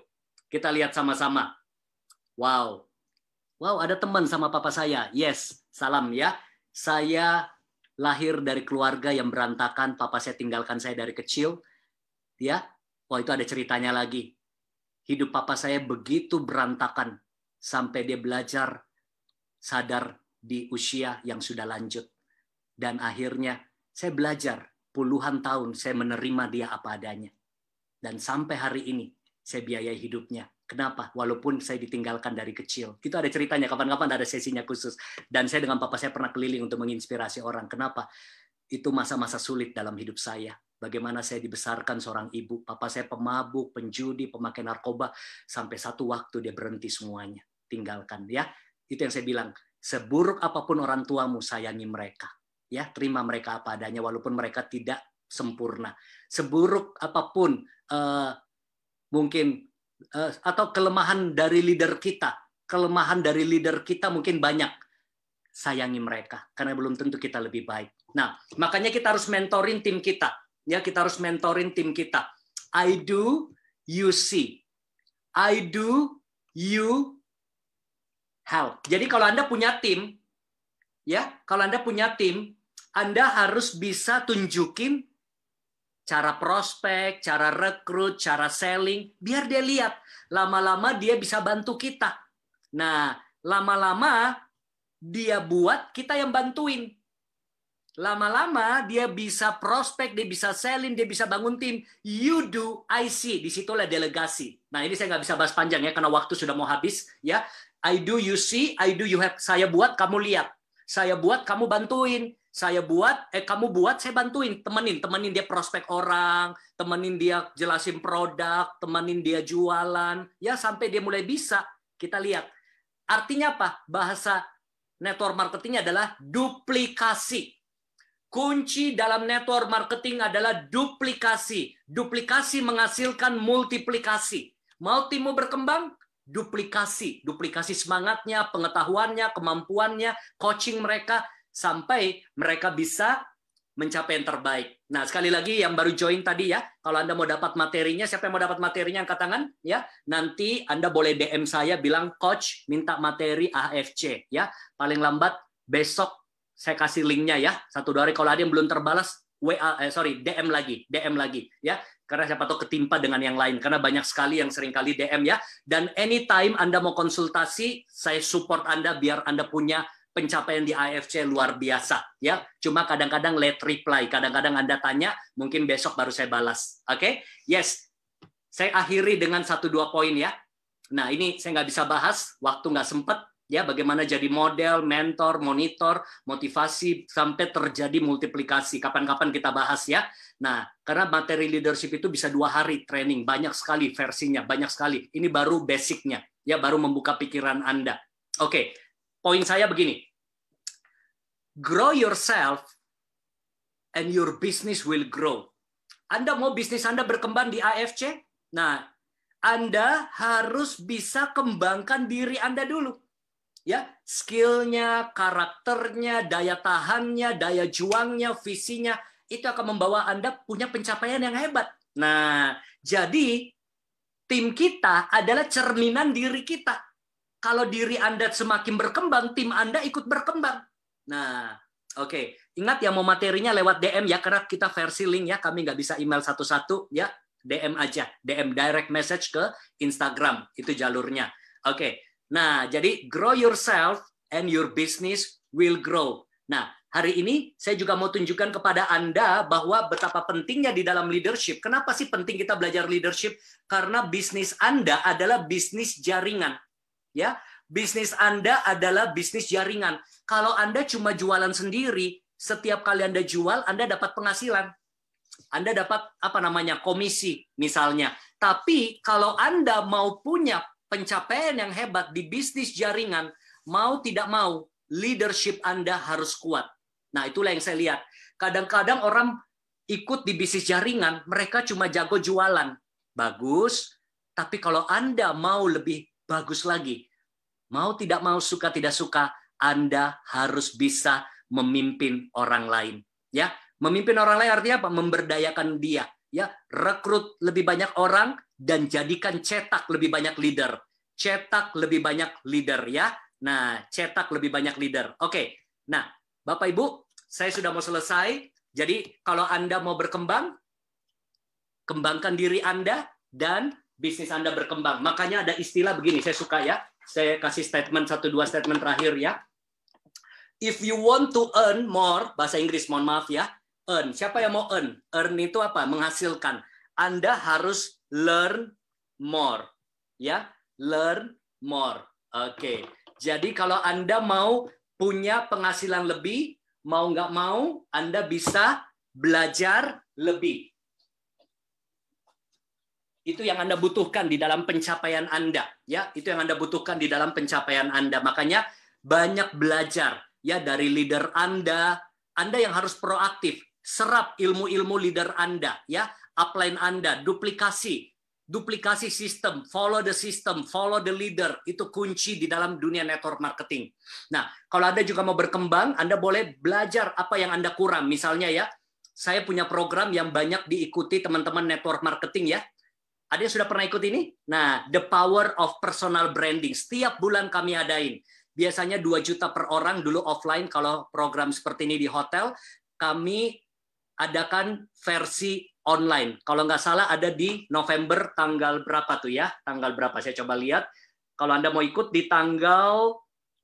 S1: Kita lihat sama-sama. Wow. Wow, ada teman sama papa saya. Yes, salam ya. Saya lahir dari keluarga yang berantakan. Papa saya tinggalkan saya dari kecil. Ya, oh itu ada ceritanya lagi. Hidup papa saya begitu berantakan sampai dia belajar sadar di usia yang sudah lanjut. Dan akhirnya saya belajar puluhan tahun saya menerima dia apa adanya. Dan sampai hari ini saya biayai hidupnya. Kenapa? Walaupun saya ditinggalkan dari kecil. Itu ada ceritanya, kapan-kapan ada sesinya khusus. Dan saya dengan papa saya pernah keliling untuk menginspirasi orang. Kenapa? Itu masa-masa sulit dalam hidup saya. Bagaimana saya dibesarkan seorang ibu. Papa saya pemabuk, penjudi, pemakai narkoba. Sampai satu waktu dia berhenti semuanya. Tinggalkan. Ya, itu yang saya bilang. Seburuk apapun orang tuamu, sayangi mereka. Ya, terima mereka apa adanya walaupun mereka tidak sempurna. Seburuk apapun mungkin atau kelemahan dari leader kita. Kelemahan dari leader kita mungkin banyak. Sayangi mereka karena belum tentu kita lebih baik. Nah, makanya kita harus mentorin tim kita. Ya, kita harus mentorin tim kita. I do, you see. I do, you help. Jadi kalau Anda punya tim, ya, kalau Anda punya tim, Anda harus bisa tunjukin cara prospek, cara rekrut, cara selling, biar dia lihat. Lama-lama dia bisa bantu kita. Nah, lama-lama dia buat, kita yang bantuin. Lama-lama dia bisa prospek, dia bisa selling, dia bisa bangun tim. You do, I see. Disitulah delegasi. Nah, ini saya nggak bisa bahas panjang ya, karena waktu sudah mau habis. Ya, I do, you see. I do, you have. Saya buat, kamu lihat. Saya buat, kamu bantuin. Saya buat, kamu buat, saya bantuin. Temenin dia prospek orang, temenin dia jelasin produk, temenin dia jualan. Ya, sampai dia mulai bisa. Kita lihat. Artinya apa? Bahasa network marketing adalah duplikasi. Kunci dalam network marketing adalah duplikasi. Duplikasi menghasilkan multiplikasi. Mau timmu berkembang? duplikasi semangatnya, pengetahuannya, kemampuannya, coaching mereka sampai mereka bisa mencapai yang terbaik. Nah, sekali lagi yang baru join tadi ya, kalau Anda mau dapat materinya, siapa yang mau dapat materinya angkat tangan ya. Nanti Anda boleh DM saya bilang coach minta materi AFC ya. Paling lambat besok saya kasih linknya ya. 1-2 hari kalau ada yang belum terbalas DM lagi ya. Karena siapa tahu ketimpa dengan yang lain karena banyak sekali yang sering kali DM ya. Dan anytime Anda mau konsultasi, saya support Anda biar Anda punya pencapaian di AFC luar biasa ya. Cuma kadang-kadang late reply, kadang-kadang Anda tanya, mungkin besok baru saya balas. Oke? Yes. Saya akhiri dengan 1-2 poin ya. Nah, ini saya nggak bisa bahas, waktu nggak sempat ya, bagaimana jadi model, mentor, monitor, motivasi sampai terjadi multiplikasi. Kapan-kapan kita bahas ya. Nah, karena materi leadership itu bisa 2 hari training, banyak sekali versinya, banyak sekali. Ini baru basicnya ya, baru membuka pikiran Anda. Oke. Poin saya begini. Grow yourself and your business will grow. Anda mau bisnis Anda berkembang di AFC? Nah, Anda harus bisa kembangkan diri Anda dulu. Ya, skillnya, karakternya, daya tahannya, daya juangnya, visinya, itu akan membawa Anda punya pencapaian yang hebat. Nah, jadi tim kita adalah cerminan diri kita. Kalau diri Anda semakin berkembang, tim Anda ikut berkembang. Nah, oke. Ingat ya, mau materinya lewat DM ya, karena kita versi link ya, kami nggak bisa email satu-satu ya, DM aja, DM direct message ke Instagram, itu jalurnya. Oke. Nah, jadi grow yourself and your business will grow. Nah, hari ini saya juga mau tunjukkan kepada Anda bahwa betapa pentingnya di dalam leadership. Kenapa sih penting kita belajar leadership? Karena bisnis Anda adalah bisnis jaringan. Ya, bisnis Anda adalah bisnis jaringan. Kalau Anda cuma jualan sendiri, setiap kali Anda jual, Anda dapat penghasilan. Anda dapat komisi misalnya. Tapi kalau Anda mau punya pencapaian yang hebat di bisnis jaringan, mau tidak mau, leadership Anda harus kuat. Nah, itulah yang saya lihat. Kadang-kadang orang ikut di bisnis jaringan, mereka cuma jago jualan. Bagus, tapi kalau Anda mau lebih bagus lagi, mau tidak mau, suka tidak suka, Anda harus bisa memimpin orang lain. Ya, memimpin orang lain artinya apa? Memberdayakan dia. Ya, rekrut lebih banyak orang dan jadikan cetak lebih banyak leader. Cetak lebih banyak leader ya. Nah, cetak lebih banyak leader. Oke. Nah, Bapak Ibu, saya sudah mau selesai. Jadi, kalau Anda mau berkembang, kembangkan diri Anda dan bisnis Anda berkembang. Makanya ada istilah begini, saya suka ya. Saya kasih statement 1-2 statement terakhir ya. If you want to earn more, bahasa Inggris, mohon maaf ya. Earn. Siapa yang mau earn? Earn itu apa? Menghasilkan. Anda harus learn more. Ya, learn more. Oke. Jadi kalau Anda mau punya penghasilan lebih, mau nggak mau, Anda bisa belajar lebih. Itu yang Anda butuhkan di dalam pencapaian Anda, ya. Itu yang Anda butuhkan di dalam pencapaian Anda. Makanya banyak belajar ya dari leader Anda. Anda yang harus proaktif, serap ilmu-ilmu leader Anda, ya. Upline Anda, duplikasi sistem, follow the leader. Itu kunci di dalam dunia network marketing. Nah, kalau Anda juga mau berkembang, Anda boleh belajar apa yang Anda kurang. Misalnya ya, saya punya program yang banyak diikuti teman-teman network marketing ya. Ada yang sudah pernah ikut ini? Nah, The Power of Personal Branding. Setiap bulan kami adain. Biasanya 2 juta per orang dulu offline. Kalau program seperti ini di hotel, kami adakan versi online. Kalau nggak salah ada di November tanggal berapa tuh ya? Tanggal berapa? Saya coba lihat. Kalau Anda mau ikut di tanggal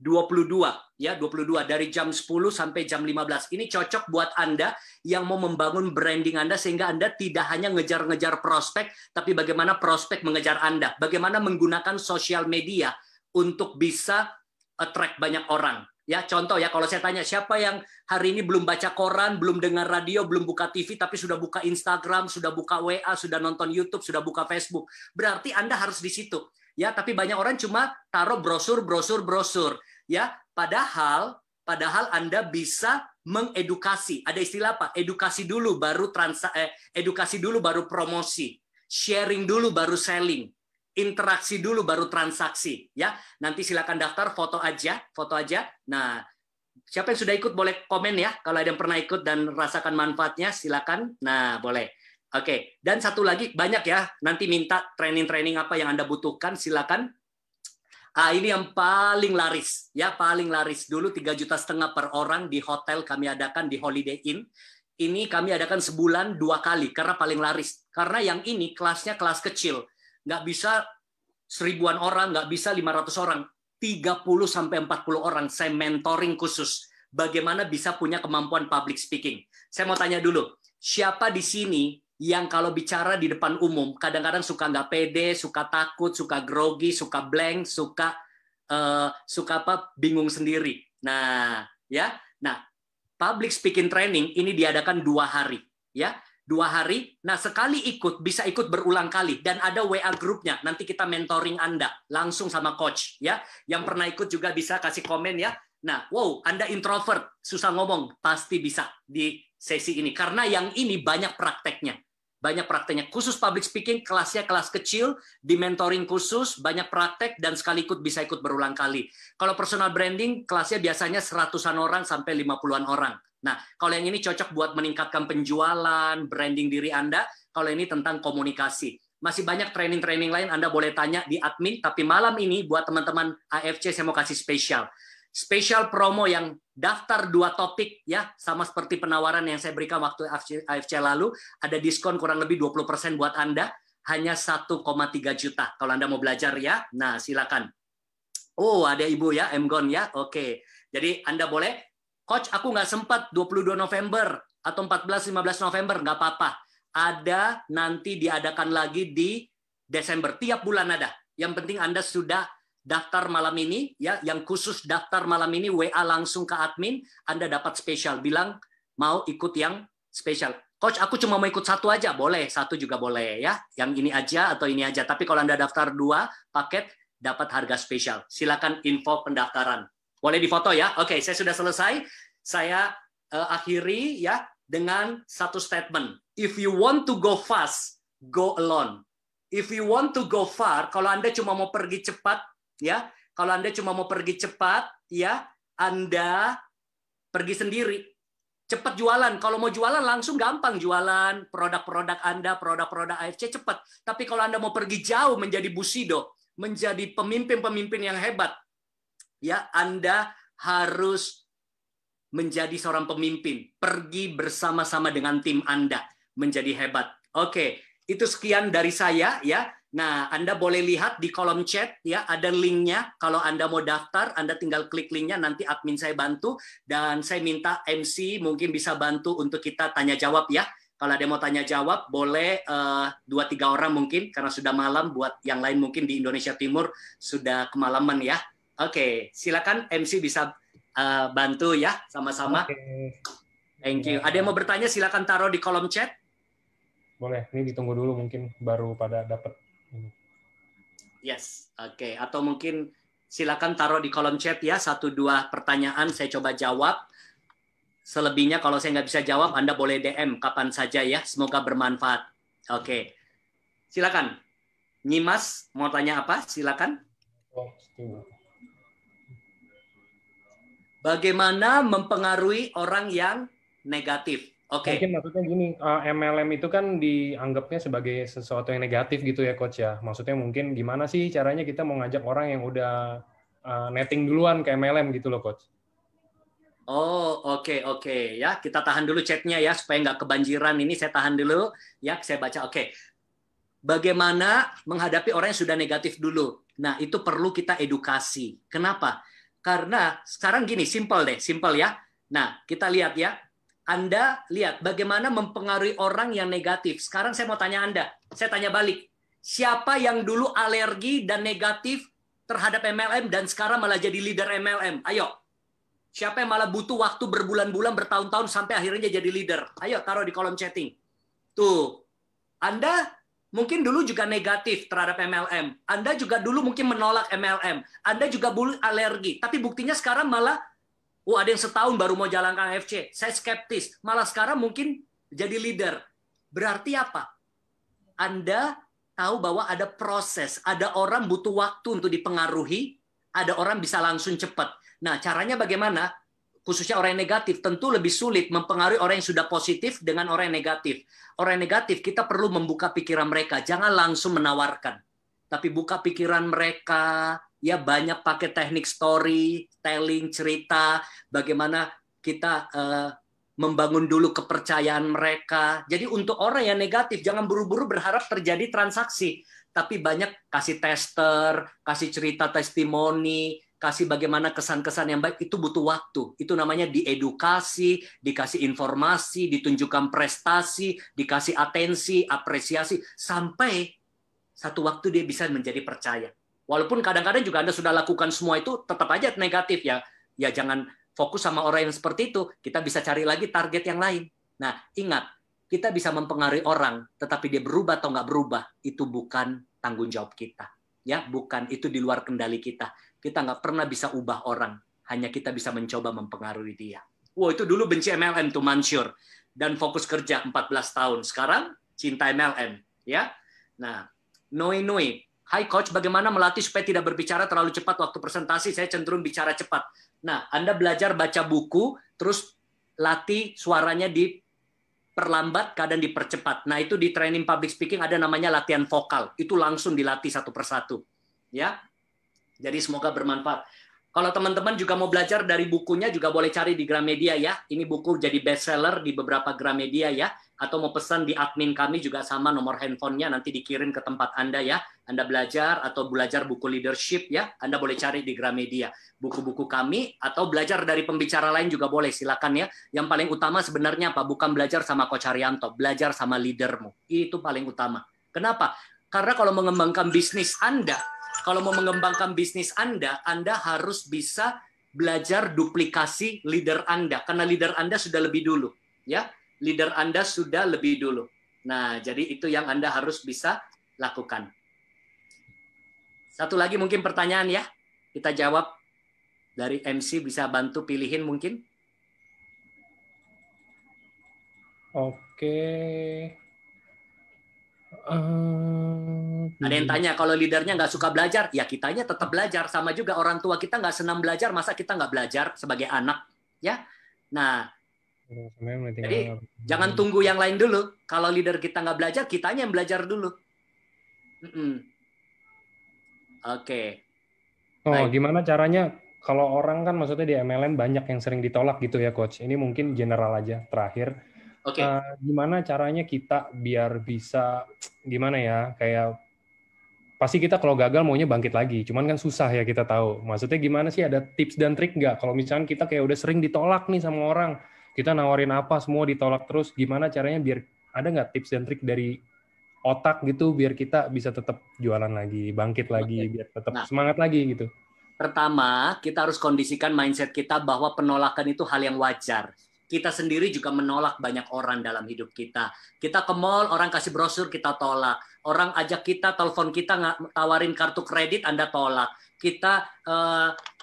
S1: 22 ya, 22 dari jam 10 sampai jam 15. Ini cocok buat Anda yang mau membangun branding Anda sehingga Anda tidak hanya ngejar-ngejar prospek, tapi bagaimana prospek mengejar Anda. Bagaimana menggunakan sosial media untuk bisa attract banyak orang. Ya, contoh ya, kalau saya tanya siapa yang hari ini belum baca koran, belum dengar radio, belum buka TV, tapi sudah buka Instagram, sudah buka WA, sudah nonton YouTube, sudah buka Facebook. Berarti Anda harus di situ. Ya, tapi banyak orang cuma taruh brosur. Ya, padahal Anda bisa mengedukasi. Ada istilah apa? Edukasi dulu baru promosi. Sharing dulu baru selling. interaksi dulu baru transaksi ya. Nanti silakan daftar, foto aja, foto aja. Nah, siapa yang sudah ikut boleh komen ya. Kalau ada yang pernah ikut dan rasakan manfaatnya, silakan. Nah, boleh. Oke, dan satu lagi banyak ya. Nanti minta training-training apa yang Anda butuhkan, silakan. Ini yang paling laris ya, paling laris dulu 3,5 juta per orang di hotel kami adakan di Holiday Inn. Ini kami adakan sebulan 2 kali karena paling laris. Karena yang ini kelasnya kelas kecil, nggak bisa 1.000-an orang, nggak bisa 500 orang, 30 sampai 40 orang. Saya mentoring khusus bagaimana bisa punya kemampuan public speaking. Saya mau tanya dulu, siapa di sini yang kalau bicara di depan umum kadang-kadang suka nggak pede, suka takut, suka grogi, suka blank, suka bingung sendiri. Nah, ya. Nah, public speaking training ini diadakan 2 hari, ya. 2 hari. Nah, sekali ikut bisa ikut berulang kali dan ada WA grupnya. Nanti kita mentoring Anda langsung sama coach, ya. Yang pernah ikut juga bisa kasih komen ya. Nah, wow, Anda introvert, susah ngomong, pasti bisa di sesi ini karena yang ini banyak prakteknya. Banyak prakteknya. Khusus public speaking, kelasnya kelas kecil, di mentoring khusus, banyak praktek, dan sekali ikut bisa ikut berulang kali. Kalau personal branding, kelasnya biasanya 100-an orang sampai 50-an orang. Nah, kalau yang ini cocok buat meningkatkan penjualan, branding diri Anda. Kalau ini tentang komunikasi. Masih banyak training-training lain, Anda boleh tanya di admin, tapi malam ini buat teman-teman AFC, saya mau kasih spesial. Spesial promo yang daftar 2 topik ya, sama seperti penawaran yang saya berikan waktu AFC lalu, ada diskon kurang lebih 20% buat Anda, hanya 1,3 juta kalau Anda mau belajar ya. Nah, silakan. Oh, ada Ibu ya, Emgon ya. Oke. Jadi Anda boleh, Coach, aku nggak sempat 22 November atau 14-15 November, nggak apa-apa. Ada nanti diadakan lagi di Desember, tiap bulan ada. Yang penting Anda sudah daftar malam ini ya, yang khusus daftar malam ini WA langsung ke admin, Anda dapat spesial. Bilang mau ikut yang spesial. Coach, aku cuma mau ikut 1 aja, boleh, 1 juga boleh ya. Yang ini aja atau ini aja. Tapi kalau Anda daftar 2 paket dapat harga spesial. Silakan info pendaftaran. Boleh difoto ya. Oke, saya sudah selesai. Saya akhiri ya dengan satu statement. If you want to go fast, go alone. If you want to go far, kalau Anda cuma mau pergi cepat, ya, kalau Anda cuma mau pergi cepat, ya, Anda pergi sendiri. Cepat jualan. Kalau mau jualan langsung gampang jualan produk-produk Anda, produk-produk AFC cepat. Tapi kalau Anda mau pergi jauh menjadi Bushido, menjadi pemimpin-pemimpin yang hebat, ya, Anda harus menjadi seorang pemimpin. Pergi bersama-sama dengan tim Anda menjadi hebat. Oke, itu sekian dari saya ya. Nah, Anda boleh lihat di kolom chat ya, ada linknya. Kalau Anda mau daftar, Anda tinggal klik linknya, nanti admin saya bantu. Dan saya minta MC mungkin bisa bantu untuk kita tanya jawab ya. Kalau ada yang mau tanya jawab, boleh 2-3 orang mungkin, karena sudah malam. Buat yang lain mungkin di Indonesia Timur sudah kemalaman ya. Oke, silakan MC bisa bantu ya, sama-sama. Thank you. Ada yang mau bertanya, silakan taruh di kolom chat.
S4: Boleh, ini ditunggu dulu mungkin baru pada dapat.
S1: Yes, oke. Atau mungkin silakan taruh di kolom chat ya, 1-2 pertanyaan saya coba jawab. Selebihnya kalau saya nggak bisa jawab, Anda boleh DM kapan saja ya. Semoga bermanfaat. Oke, silakan. Nyimas mau tanya apa? Silakan. Bagaimana mempengaruhi orang yang negatif? Oke.
S4: Mungkin maksudnya gini, MLM itu kan dianggapnya sebagai sesuatu yang negatif gitu ya, Coach ya. Maksudnya mungkin gimana sih caranya kita mau ngajak orang yang udah netting duluan ke MLM gitu loh, Coach.
S1: Oh, oke. Ya, kita tahan dulu chatnya ya, supaya nggak kebanjiran. Ini saya tahan dulu. Ya, saya baca. Oke. Bagaimana menghadapi orang yang sudah negatif dulu? Nah, itu perlu kita edukasi. Kenapa? Karena sekarang gini, simple ya. Nah, kita lihat ya. Anda lihat bagaimana mempengaruhi orang yang negatif. Sekarang saya mau tanya Anda. Saya tanya balik. Siapa yang dulu alergi dan negatif terhadap MLM dan sekarang malah jadi leader MLM? Ayo. Siapa yang malah butuh waktu berbulan-bulan, bertahun-tahun sampai akhirnya jadi leader? Ayo taruh di kolom chatting. Tuh. Anda mungkin dulu juga negatif terhadap MLM. Anda juga dulu mungkin menolak MLM. Anda juga dulu alergi. Tapi buktinya sekarang malah ada yang setahun baru mau jalankan AFC. Saya skeptis. Malah sekarang mungkin jadi leader. Berarti apa? Anda tahu bahwa ada proses, ada orang butuh waktu untuk dipengaruhi, ada orang bisa langsung cepat. Nah, caranya bagaimana? Khususnya orang yang negatif, tentu lebih sulit mempengaruhi orang yang sudah positif dengan orang yang negatif. Orang yang negatif, kita perlu membuka pikiran mereka. Jangan langsung menawarkan. Tapi buka pikiran mereka, ya banyak pakai teknik story, telling, cerita, bagaimana kita membangun dulu kepercayaan mereka. Jadi untuk orang yang negatif, jangan buru-buru berharap terjadi transaksi. Tapi banyak kasih tester, kasih cerita testimoni, kasih bagaimana kesan-kesan yang baik, itu butuh waktu. Itu namanya diedukasi, dikasih informasi, ditunjukkan prestasi, dikasih atensi, apresiasi, sampai satu waktu dia bisa menjadi percaya. Walaupun kadang-kadang juga Anda sudah lakukan semua itu, tetap aja negatif ya. Ya jangan fokus sama orang yang seperti itu. Kita bisa cari lagi target yang lain. Nah, ingat, kita bisa mempengaruhi orang, tetapi dia berubah atau nggak berubah, itu bukan tanggung jawab kita. Ya, bukan, itu di luar kendali kita. Kita nggak pernah bisa ubah orang, hanya kita bisa mencoba mempengaruhi dia. Wow, itu dulu benci MLM tuh Mansur, dan fokus kerja 14 tahun. Sekarang cinta MLM, ya. Nah, Noi, hai coach, bagaimana melatih supaya tidak berbicara terlalu cepat waktu presentasi? Saya cenderung bicara cepat. Nah, Anda belajar baca buku, terus latih suaranya diperlambat, kadang dipercepat. Nah, itu di training public speaking ada namanya latihan vokal. Itu langsung dilatih satu persatu. Ya. Jadi semoga bermanfaat. Kalau teman-teman juga mau belajar dari bukunya, juga boleh cari di Gramedia ya. Ini buku jadi bestseller di beberapa Gramedia ya. Atau mau pesan di admin kami juga sama, nomor handphonenya nanti dikirim ke tempat Anda ya. Anda belajar atau belajar buku leadership ya. Anda boleh cari di Gramedia. Buku-buku kami atau belajar dari pembicara lain juga boleh, silakan ya. Yang paling utama sebenarnya apa? Bukan belajar sama Coach Haryanto, belajar sama leadermu. Itu paling utama. Kenapa? Karena kalau mengembangkan bisnis Anda, kalau mau mengembangkan bisnis Anda harus bisa belajar duplikasi leader Anda. Karena leader Anda sudah lebih dulu. Ya, leader Anda sudah lebih dulu. Nah, jadi itu yang Anda harus bisa lakukan. Satu lagi mungkin pertanyaan ya. Kita jawab dari MC, bisa bantu pilihin mungkin.
S4: Oke.
S1: Ada yang tanya, kalau leadernya nggak suka belajar, ya kitanya tetap belajar. Sama juga orang tua kita nggak senang belajar, masa kita nggak belajar sebagai anak? Ya. Nah, jadi jangan tunggu yang lain dulu. Kalau leader kita nggak belajar, kitanya yang belajar dulu. Oke.
S4: Oh, gimana caranya kalau orang kan maksudnya di MLM banyak yang sering ditolak gitu ya, Coach. Ini mungkin general aja, terakhir.
S1: Oke.
S4: Gimana caranya kita biar bisa, gimana ya, kayak pasti kita kalau gagal maunya bangkit lagi. Cuman kan susah ya, kita tahu. Maksudnya gimana sih, ada tips dan trik nggak? Kalau misalnya kita kayak udah sering ditolak nih sama orang, kita nawarin apa, semua ditolak terus. Gimana caranya biar, ada nggak tips dan trik dari otak gitu, biar kita bisa tetap jualan lagi, bangkit lagi, biar tetap semangat lagi gitu?
S1: Pertama, kita harus kondisikan mindset kita bahwa penolakan itu hal yang wajar. Kita sendiri juga menolak banyak orang dalam hidup kita. Kita ke mall, orang kasih brosur, kita tolak. Orang ajak kita, telepon kita, tawarin kartu kredit, Anda tolak. Kita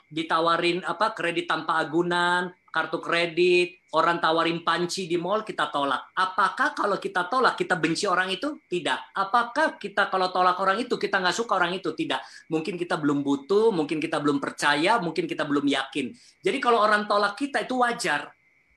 S1: ditawarin kredit tanpa agunan, kartu kredit, orang tawarin panci di mall, kita tolak. Apakah kalau kita tolak, kita benci orang itu? Tidak. Apakah kita kalau tolak orang itu, kita nggak suka orang itu? Tidak. Mungkin kita belum butuh, mungkin kita belum percaya, mungkin kita belum yakin. Jadi kalau orang tolak kita, itu wajar.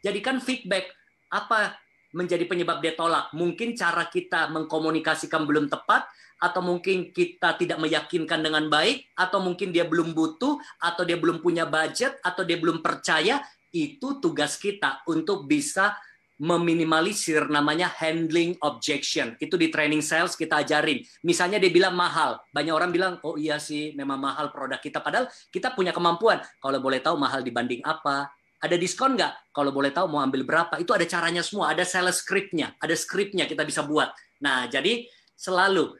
S1: Jadikan feedback, apa menjadi penyebab dia tolak? Mungkin cara kita mengkomunikasikan belum tepat, atau mungkin kita tidak meyakinkan dengan baik, atau mungkin dia belum butuh, atau dia belum punya budget, atau dia belum percaya. Itu tugas kita untuk bisa meminimalisir, namanya handling objection. Itu di training sales kita ajarin. Misalnya dia bilang mahal. Banyak orang bilang, oh iya sih memang mahal produk kita. Padahal kita punya kemampuan. Kalau boleh tahu mahal dibanding apa? Ada diskon nggak? Kalau boleh tahu mau ambil berapa? Itu ada caranya semua. Ada sales script-nya. Ada script-nya kita bisa buat. Nah, jadi selalu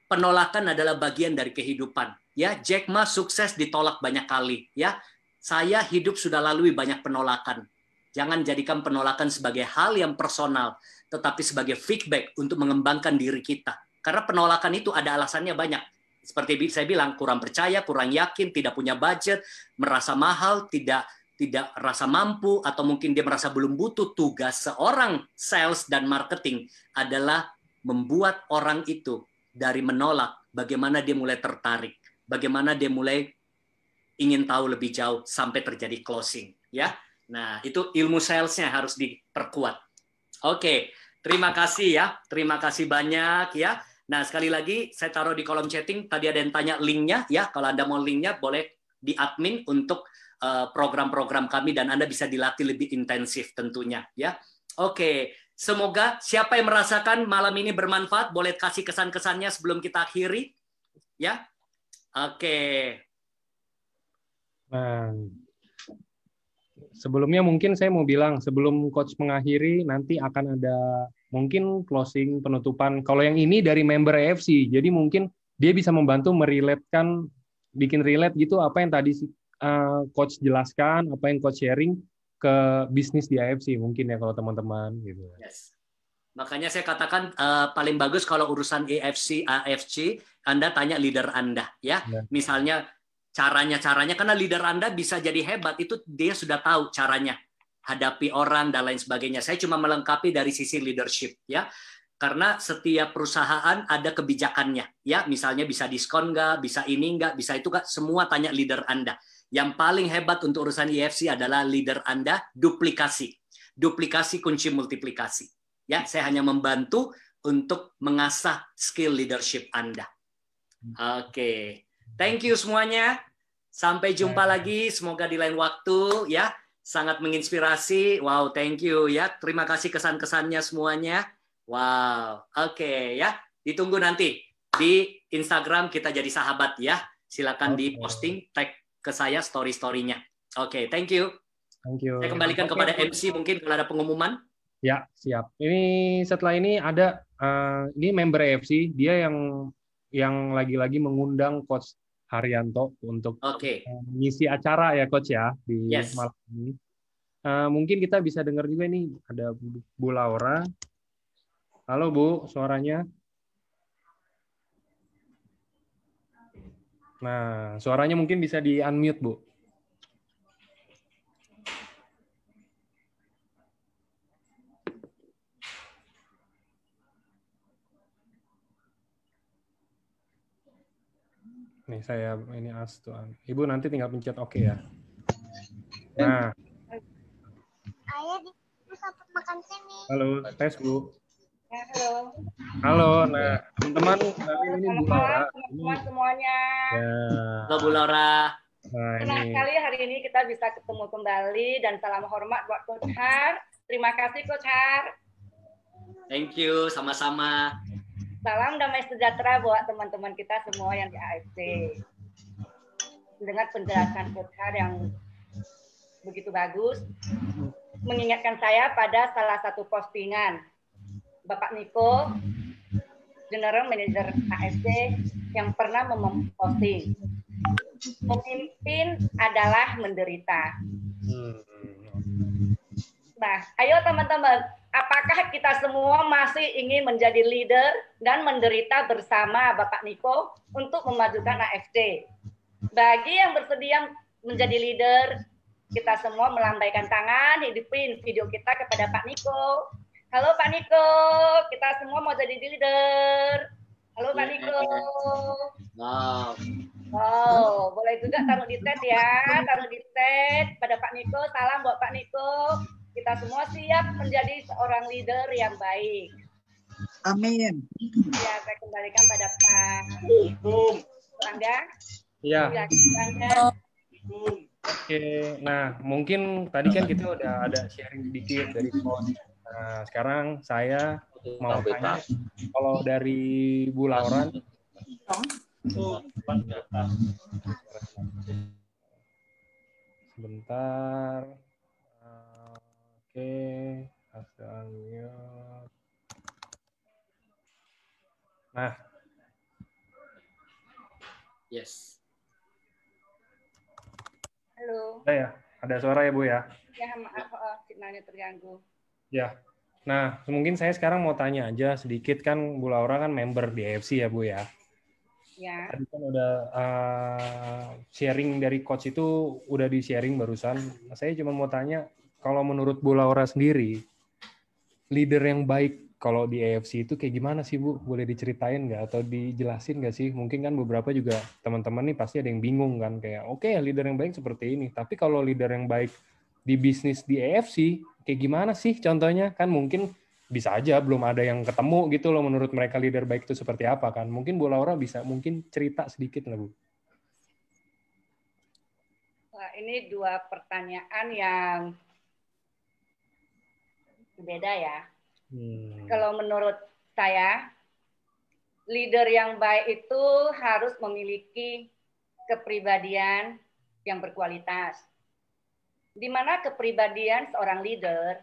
S1: penolakan adalah bagian dari kehidupan. Ya, Jack Ma sukses ditolak banyak kali. Ya, saya hidup sudah lalui banyak penolakan. Jangan jadikan penolakan sebagai hal yang personal, tetapi sebagai feedback untuk mengembangkan diri kita. Karena penolakan itu ada alasannya banyak. Seperti saya bilang, kurang percaya, kurang yakin, tidak punya budget, merasa mahal, tidak rasa mampu, atau mungkin dia merasa belum butuh. Tugas seorang sales dan marketing adalah membuat orang itu dari menolak, bagaimana dia mulai tertarik, bagaimana dia mulai ingin tahu lebih jauh sampai terjadi closing, ya. Nah, itu ilmu salesnya harus diperkuat. Oke, terima kasih ya, terima kasih banyak ya. Nah, sekali lagi saya taruh di kolom chatting. Tadi ada yang tanya linknya, ya. Kalau Anda mau linknya, boleh di admin untuk program-program kami dan Anda bisa dilatih lebih intensif tentunya, ya. Oke. Semoga siapa yang merasakan malam ini bermanfaat, boleh kasih kesan-kesannya sebelum kita akhiri. Ya, oke.
S4: Nah, sebelumnya mungkin saya mau bilang, sebelum coach mengakhiri, nanti akan ada mungkin closing, penutupan. Kalau yang ini dari member AFC, jadi mungkin dia bisa membantu merelatekan, bikin relate gitu apa yang tadi coach jelaskan, apa yang coach sharing ke bisnis di AFC mungkin ya kalau teman-teman gitu.
S1: Yes. Makanya saya katakan paling bagus kalau urusan AFC, Anda tanya leader Anda, ya. Misalnya caranya karena leader Anda bisa jadi hebat, itu dia sudah tahu caranya hadapi orang dan lain sebagainya. Saya cuma melengkapi dari sisi leadership, ya. Karena setiap perusahaan ada kebijakannya, ya. Misalnya bisa diskon nggak, bisa ini nggak, bisa itu nggak, semua tanya leader Anda. Yang paling hebat untuk urusan EFC adalah leader Anda, duplikasi. Duplikasi kunci multiplikasi. Ya, saya hanya membantu untuk mengasah skill leadership Anda. Oke. Thank you semuanya. Sampai jumpa lagi, semoga di lain waktu ya. Sangat menginspirasi. Wow, thank you ya. Terima kasih kesan-kesannya semuanya. Wow. Oke ya. Ditunggu nanti di Instagram kita jadi sahabat ya. Silakan di posting, tag ke saya story-storynya. Oke, thank you.
S4: Thank you.
S1: Saya kembalikan kepada MC mungkin kalau ada pengumuman.
S4: Ya, siap. Ini setelah ini ada ini member AFC, dia yang lagi-lagi mengundang Coach Haryanto untuk mengisi acara ya Coach ya di malam ini. Mungkin kita bisa dengar juga nih ada Bu Laura. Halo Bu, suaranya. Nah, suaranya mungkin bisa di-unmute, Bu. Nih, saya ini tuan. Ibu nanti tinggal pencet oke ya. Nah.
S5: Ayah di sampai makan sini.
S4: Halo, tes, Bu.
S5: Ya, halo.
S4: Halo, nah teman-teman, ini Bu Laura.
S5: Teman-teman semuanya.
S4: Ya.
S1: Halo Bu Laura.
S4: Nah,
S5: senang sekali hari ini kita bisa ketemu kembali dan salam hormat buat Coach Har. Terima kasih Coach Har.
S1: Thank you, sama-sama.
S5: Salam damai sejahtera buat teman-teman kita semua yang di AFC. Dengar penjelasan Coach Har yang begitu bagus, mengingatkan saya pada salah satu postingan Bapak Niko, General Manager AFC, yang pernah memposting, memimpin adalah menderita. Nah, ayo teman-teman, apakah kita semua masih ingin menjadi leader dan menderita bersama Bapak Niko untuk memajukan AFC? Bagi yang bersedia menjadi leader, kita semua melambaikan tangan, hidupin video kita kepada Pak Niko. Halo Pak Niko, kita semua mau jadi leader. Halo Pak Niko.
S1: Wow.
S5: Wow, boleh juga taruh di chat ya, taruh di chat pada Pak Niko. Salam buat Pak Niko. Kita semua siap menjadi seorang leader yang baik.
S6: Amin.
S5: Ya, saya kembalikan pada Pak Rangga.
S4: Iya.
S5: Rangga.
S4: Oke, nah mungkin tadi kan kita udah ada sharing sedikit dari Coach. Nah, sekarang saya mau tanya, kalau dari Bu Laura, sebentar, oke, asalnya, nah,
S1: yes.
S5: Halo.
S4: Ada suara ya Bu ya?
S5: Ya, maaf, signalnya terganggu.
S4: Ya, nah mungkin saya sekarang mau tanya aja sedikit, kan Bu Laura kan member di AFC ya Bu ya?
S5: Ya.
S4: Tadi kan udah sharing dari coach itu udah di sharing barusan. Saya cuma mau tanya, kalau menurut Bu Laura sendiri, leader yang baik kalau di AFC itu kayak gimana sih Bu? Boleh diceritain nggak atau dijelasin nggak sih? Mungkin kan beberapa juga teman-teman nih pasti ada yang bingung kan kayak oke, leader yang baik seperti ini. Tapi kalau leader yang baik di bisnis di AFC kayak gimana sih contohnya? Kan mungkin bisa aja belum ada yang ketemu gitu loh menurut mereka leader baik itu seperti apa kan. Mungkin Bu Laura bisa mungkin cerita sedikit lah Bu.
S5: Wah, ini dua pertanyaan yang berbeda ya. Kalau menurut saya, leader yang baik itu harus memiliki kepribadian yang berkualitas. Di mana kepribadian seorang leader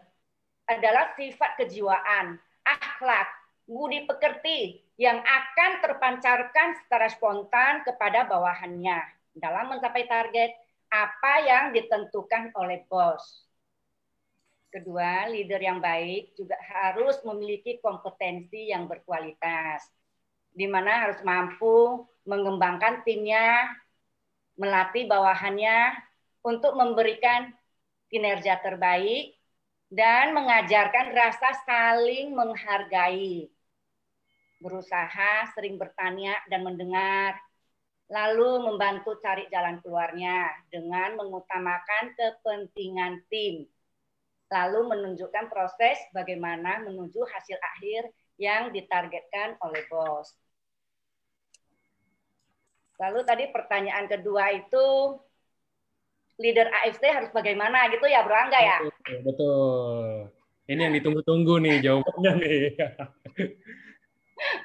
S5: adalah sifat kejiwaan, akhlak, budi pekerti yang akan terpancarkan secara spontan kepada bawahannya dalam mencapai target apa yang ditentukan oleh bos. Kedua, leader yang baik juga harus memiliki kompetensi yang berkualitas, di mana harus mampu mengembangkan timnya, melatih bawahannya untuk memberikan kinerja terbaik, dan mengajarkan rasa saling menghargai. Berusaha sering bertanya dan mendengar, lalu membantu cari jalan keluarnya dengan mengutamakan kepentingan tim. Lalu menunjukkan proses bagaimana menuju hasil akhir yang ditargetkan oleh bos. Lalu tadi pertanyaan kedua itu, leader AFC harus bagaimana gitu ya Bro Angga ya?
S4: Betul. Ini yang ditunggu-tunggu nih jawabannya nih.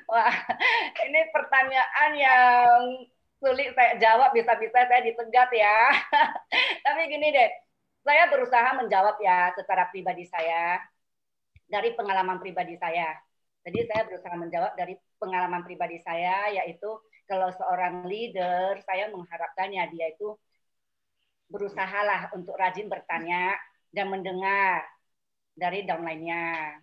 S5: Wah, ini pertanyaan yang sulit saya jawab, bisa-bisa saya ditegat ya. Tapi gini deh, saya berusaha menjawab ya secara pribadi saya, dari pengalaman pribadi saya. Jadi saya berusaha menjawab dari pengalaman pribadi saya, yaitu kalau seorang leader, saya mengharapkannya dia itu berusahalah untuk rajin bertanya dan mendengar dari downline-nya.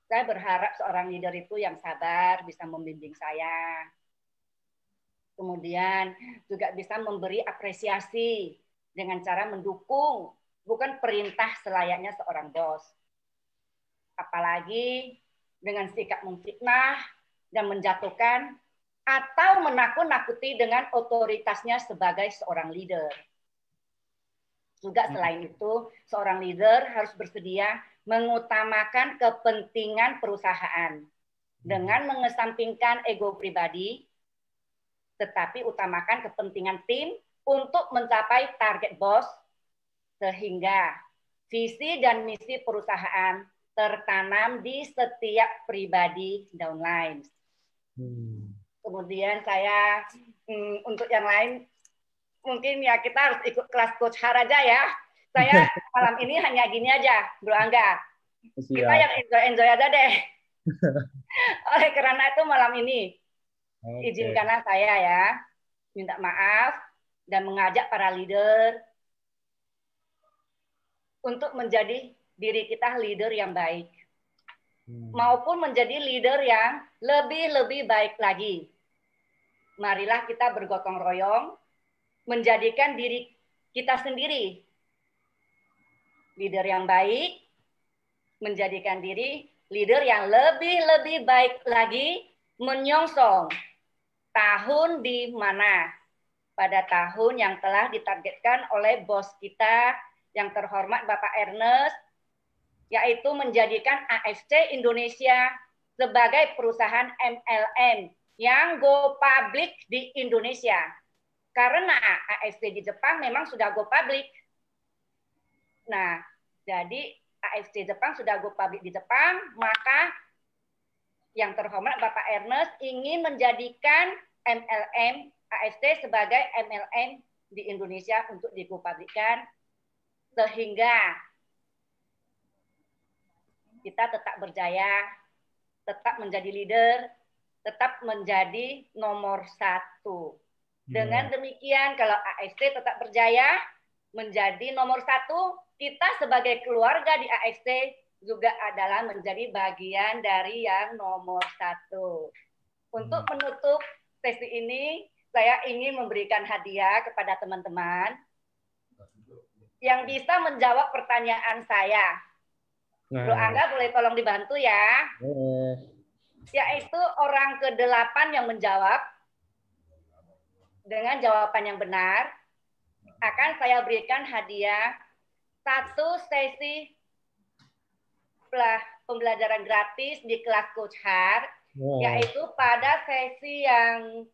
S5: Saya berharap seorang leader itu yang sabar, bisa membimbing saya. Kemudian juga bisa memberi apresiasi dengan cara mendukung, bukan perintah selayaknya seorang bos. Apalagi dengan sikap memfitnah dan menjatuhkan atau menakut-nakuti dengan otoritasnya sebagai seorang leader. Juga selain itu, seorang leader harus bersedia mengutamakan kepentingan perusahaan dengan mengesampingkan ego pribadi, tetapi utamakan kepentingan tim untuk mencapai target bos, sehingga visi dan misi perusahaan tertanam di setiap pribadi downline. Kemudian saya untuk yang lain mungkin ya kita harus ikut kelas Coach Har aja ya. Saya malam ini hanya gini aja, Bro Angga.
S4: Siap.
S5: Kita yang enjoy aja deh. Oleh karena itu malam ini izinkanlah saya ya minta maaf dan mengajak para leader untuk menjadi diri kita leader yang baik, maupun menjadi leader yang lebih baik lagi. Marilah kita bergotong royong menjadikan diri kita sendiri leader yang baik, menjadikan diri leader yang lebih baik lagi, menyongsong tahun di mana pada tahun yang telah ditargetkan oleh bos kita yang terhormat Bapak Ernest, yaitu menjadikan AFC Indonesia sebagai perusahaan MLM yang go public di Indonesia. Karena AFC di Jepang memang sudah go public. Nah, jadi AFC Jepang sudah go public di Jepang, maka yang terhormat Bapak Ernest ingin menjadikan MLM AFC sebagai MLM di Indonesia untuk di go publikkan, sehingga kita tetap berjaya, tetap menjadi leader, tetap menjadi nomor 1. Dengan demikian, kalau AFC tetap berjaya menjadi nomor 1, kita sebagai keluarga di AFC juga adalah menjadi bagian dari yang nomor 1. Untuk menutup sesi ini, saya ingin memberikan hadiah kepada teman-teman yang bisa menjawab pertanyaan saya. Bro
S4: Nah,
S5: Angga boleh tolong dibantu ya.
S4: boleh.
S5: Yaitu orang ke-8 yang menjawab dengan jawaban yang benar akan saya berikan hadiah 1 sesi pembelajaran gratis di kelas Coach Har,
S4: Wow.
S5: yaitu pada sesi yang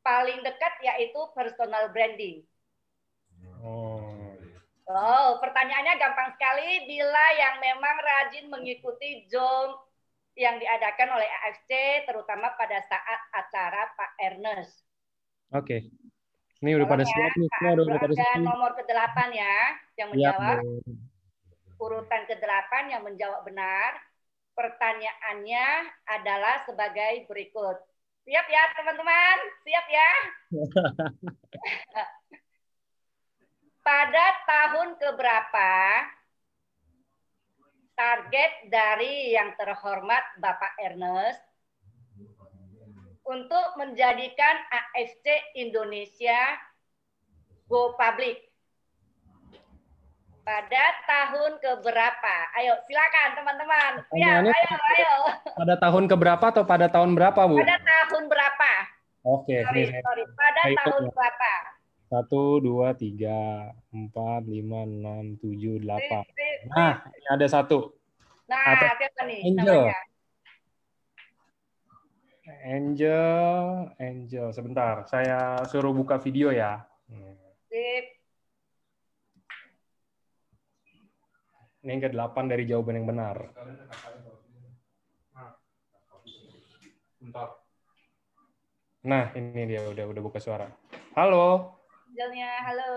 S5: paling dekat yaitu personal branding. Oh, pertanyaannya gampang sekali. Bila yang memang rajin mengikuti Zoom yang diadakan oleh AFC, terutama pada saat acara Pak Ernest.
S4: Oke. Ini udah pada siap nih. Semua udah pada
S5: Ada
S4: siap.
S5: nomor ke-8 ya, yang
S4: Siap,
S5: menjawab.
S4: Bu.
S5: Urutan ke-8 yang menjawab benar. Pertanyaannya adalah sebagai berikut. Siap ya, teman-teman? Siap ya? Pada tahun keberapa target dari yang terhormat Bapak Ernest untuk menjadikan AFC Indonesia go public? Pada tahun keberapa? Ayo, silakan teman-teman. Ya, ayo.
S4: Pada tahun keberapa atau pada tahun berapa, Bu?
S5: Pada tahun berapa?
S4: Oke,
S5: Sorry. Pada tahun berapa?
S4: 1, 2, 3, 4, 5, 6, 7, 8. Nah, ini ada 1.
S5: Nah, siapa nih?
S4: Angel.
S5: Namanya?
S4: Angel. Sebentar, saya suruh buka video ya.
S5: Sip.
S4: Ini yang ke-8 dari jawaban yang benar. Nah, ini dia udah buka suara. Halo.
S5: Angelnya, halo.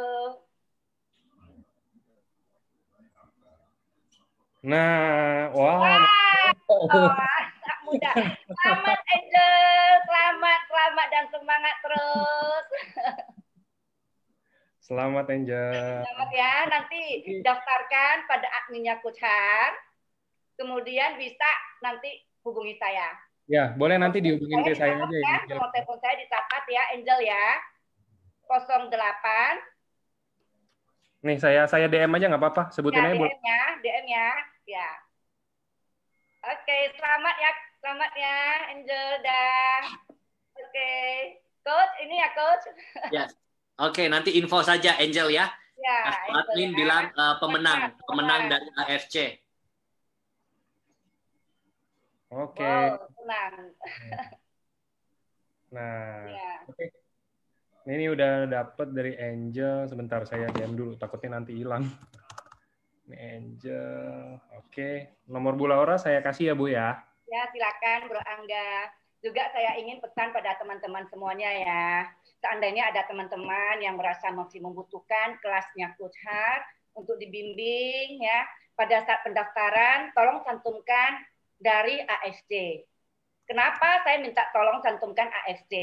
S4: Nah, wah.
S5: Anak muda. Selamat Angel, selamat dan semangat terus.
S4: Selamat Angel.
S5: Selamat ya, nanti daftarkan pada adminnya Coach Har. Kemudian bisa nanti hubungi saya.
S4: Ya, boleh nanti dihubungin ke saya aja ya.
S5: Nomor telepon saya dicatat ya, Angel ya. 08.
S4: Nih, saya DM aja nggak apa-apa. Sebutin aja.
S5: DM ya. Ya. Oke, selamat ya, Angel dah. Oke. Coach, ini ya Coach.
S1: Yes. Oke, nanti info saja Angel ya.
S5: Ya.
S1: Admin bilang pemenang dari AFC.
S4: Oke.
S5: Wow, tenang.
S4: Nah,
S5: Ya.
S4: oke. Ini udah dapet dari Angel. Sebentar saya DM dulu, takutnya nanti hilang. Ini Angel. Oke. Nomor Bu Laura saya kasih ya, Bu ya.
S5: Ya, silakan Bro Angga. Juga saya ingin pesan pada teman-teman semuanya ya. Seandainya ada teman-teman yang merasa masih membutuhkan kelasnya Coach Har untuk dibimbing ya, pada saat pendaftaran tolong cantumkan dari AFC. Kenapa saya minta tolong cantumkan AFC?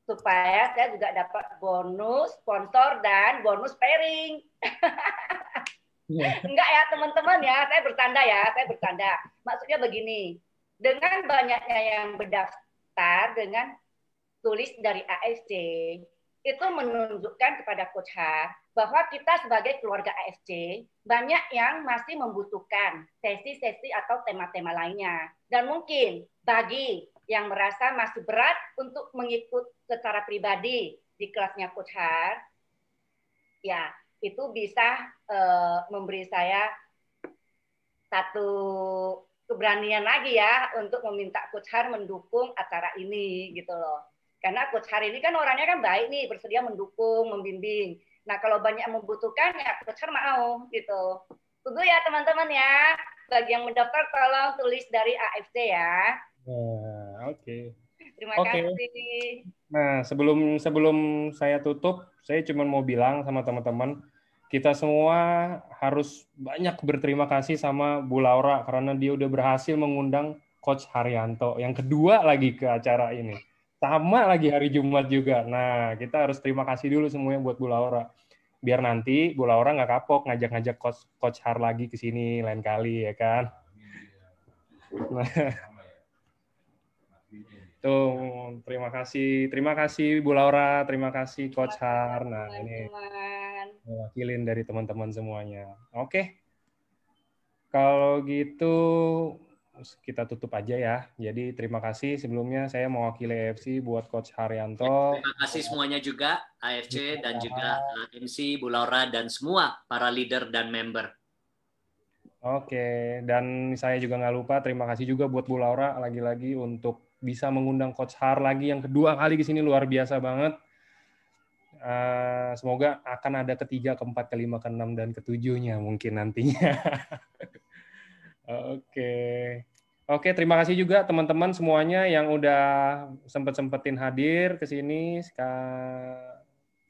S5: Supaya saya juga dapat bonus sponsor dan bonus pairing. Enggak ya teman-teman ya, saya bercanda. Maksudnya begini, dengan banyaknya yang berdaftar dengan tulis dari AFC, itu menunjukkan kepada Coach Har bahwa kita sebagai keluarga AFC banyak yang masih membutuhkan sesi-sesi atau tema-tema lainnya. Dan mungkin bagi yang merasa masih berat untuk mengikut secara pribadi di kelasnya Coach Har, ya itu bisa memberi saya satu keberanian lagi ya untuk meminta Coach Har mendukung acara ini gitu loh. Karena Coach Har ini kan orangnya kan baik nih, bersedia mendukung, membimbing. Nah kalau banyak yang membutuhkan ya Coach Har mau gitu. Tunggu ya teman-teman ya. Bagi yang mendaftar tolong tulis dari AFC ya.
S4: Oke.
S5: Terima kasih.
S4: Nah, sebelum saya tutup, saya cuma mau bilang sama teman-teman, kita semua harus banyak berterima kasih sama Bu Laura karena dia udah berhasil mengundang Coach Haryanto yang kedua lagi ke acara ini. Sama lagi hari Jumat juga. Nah, kita harus terima kasih dulu semuanya buat Bu Laura. Biar nanti Bu Laura nggak kapok ngajak-ngajak Coach Har lagi ke sini lain kali ya kan. Nah, tuh, terima kasih Bu Laura, terima kasih Coach Har. Nah, ini mewakilin dari teman-teman semuanya. Oke. Kalau gitu kita tutup aja ya. Jadi terima kasih sebelumnya saya mewakili AFC buat Coach Haryanto.
S1: Terima kasih semuanya juga AFC dan juga MC, Bu Laura dan semua para leader dan member.
S4: Oke, dan saya juga nggak lupa terima kasih juga buat Bu Laura lagi-lagi untuk bisa mengundang Coach Har lagi yang kedua kali ke sini, luar biasa banget. Semoga akan ada ketiga, keempat, kelima, keenam, dan ketujuhnya mungkin nantinya. Oke, terima kasih juga teman-teman semuanya yang udah sempetin hadir ke sini.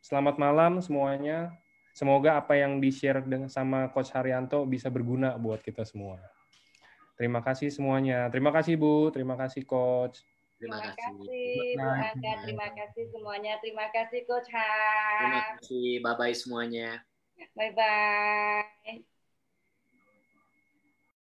S4: Selamat malam semuanya. Semoga apa yang di-share sama Coach Haryanto bisa berguna buat kita semua. Terima kasih semuanya. Terima kasih Bu, terima kasih Coach.
S5: Terima kasih Bu Angga, terima kasih semuanya. Terima kasih Coach Har.
S1: Terima kasih, bye-bye semuanya.
S5: Bye-bye.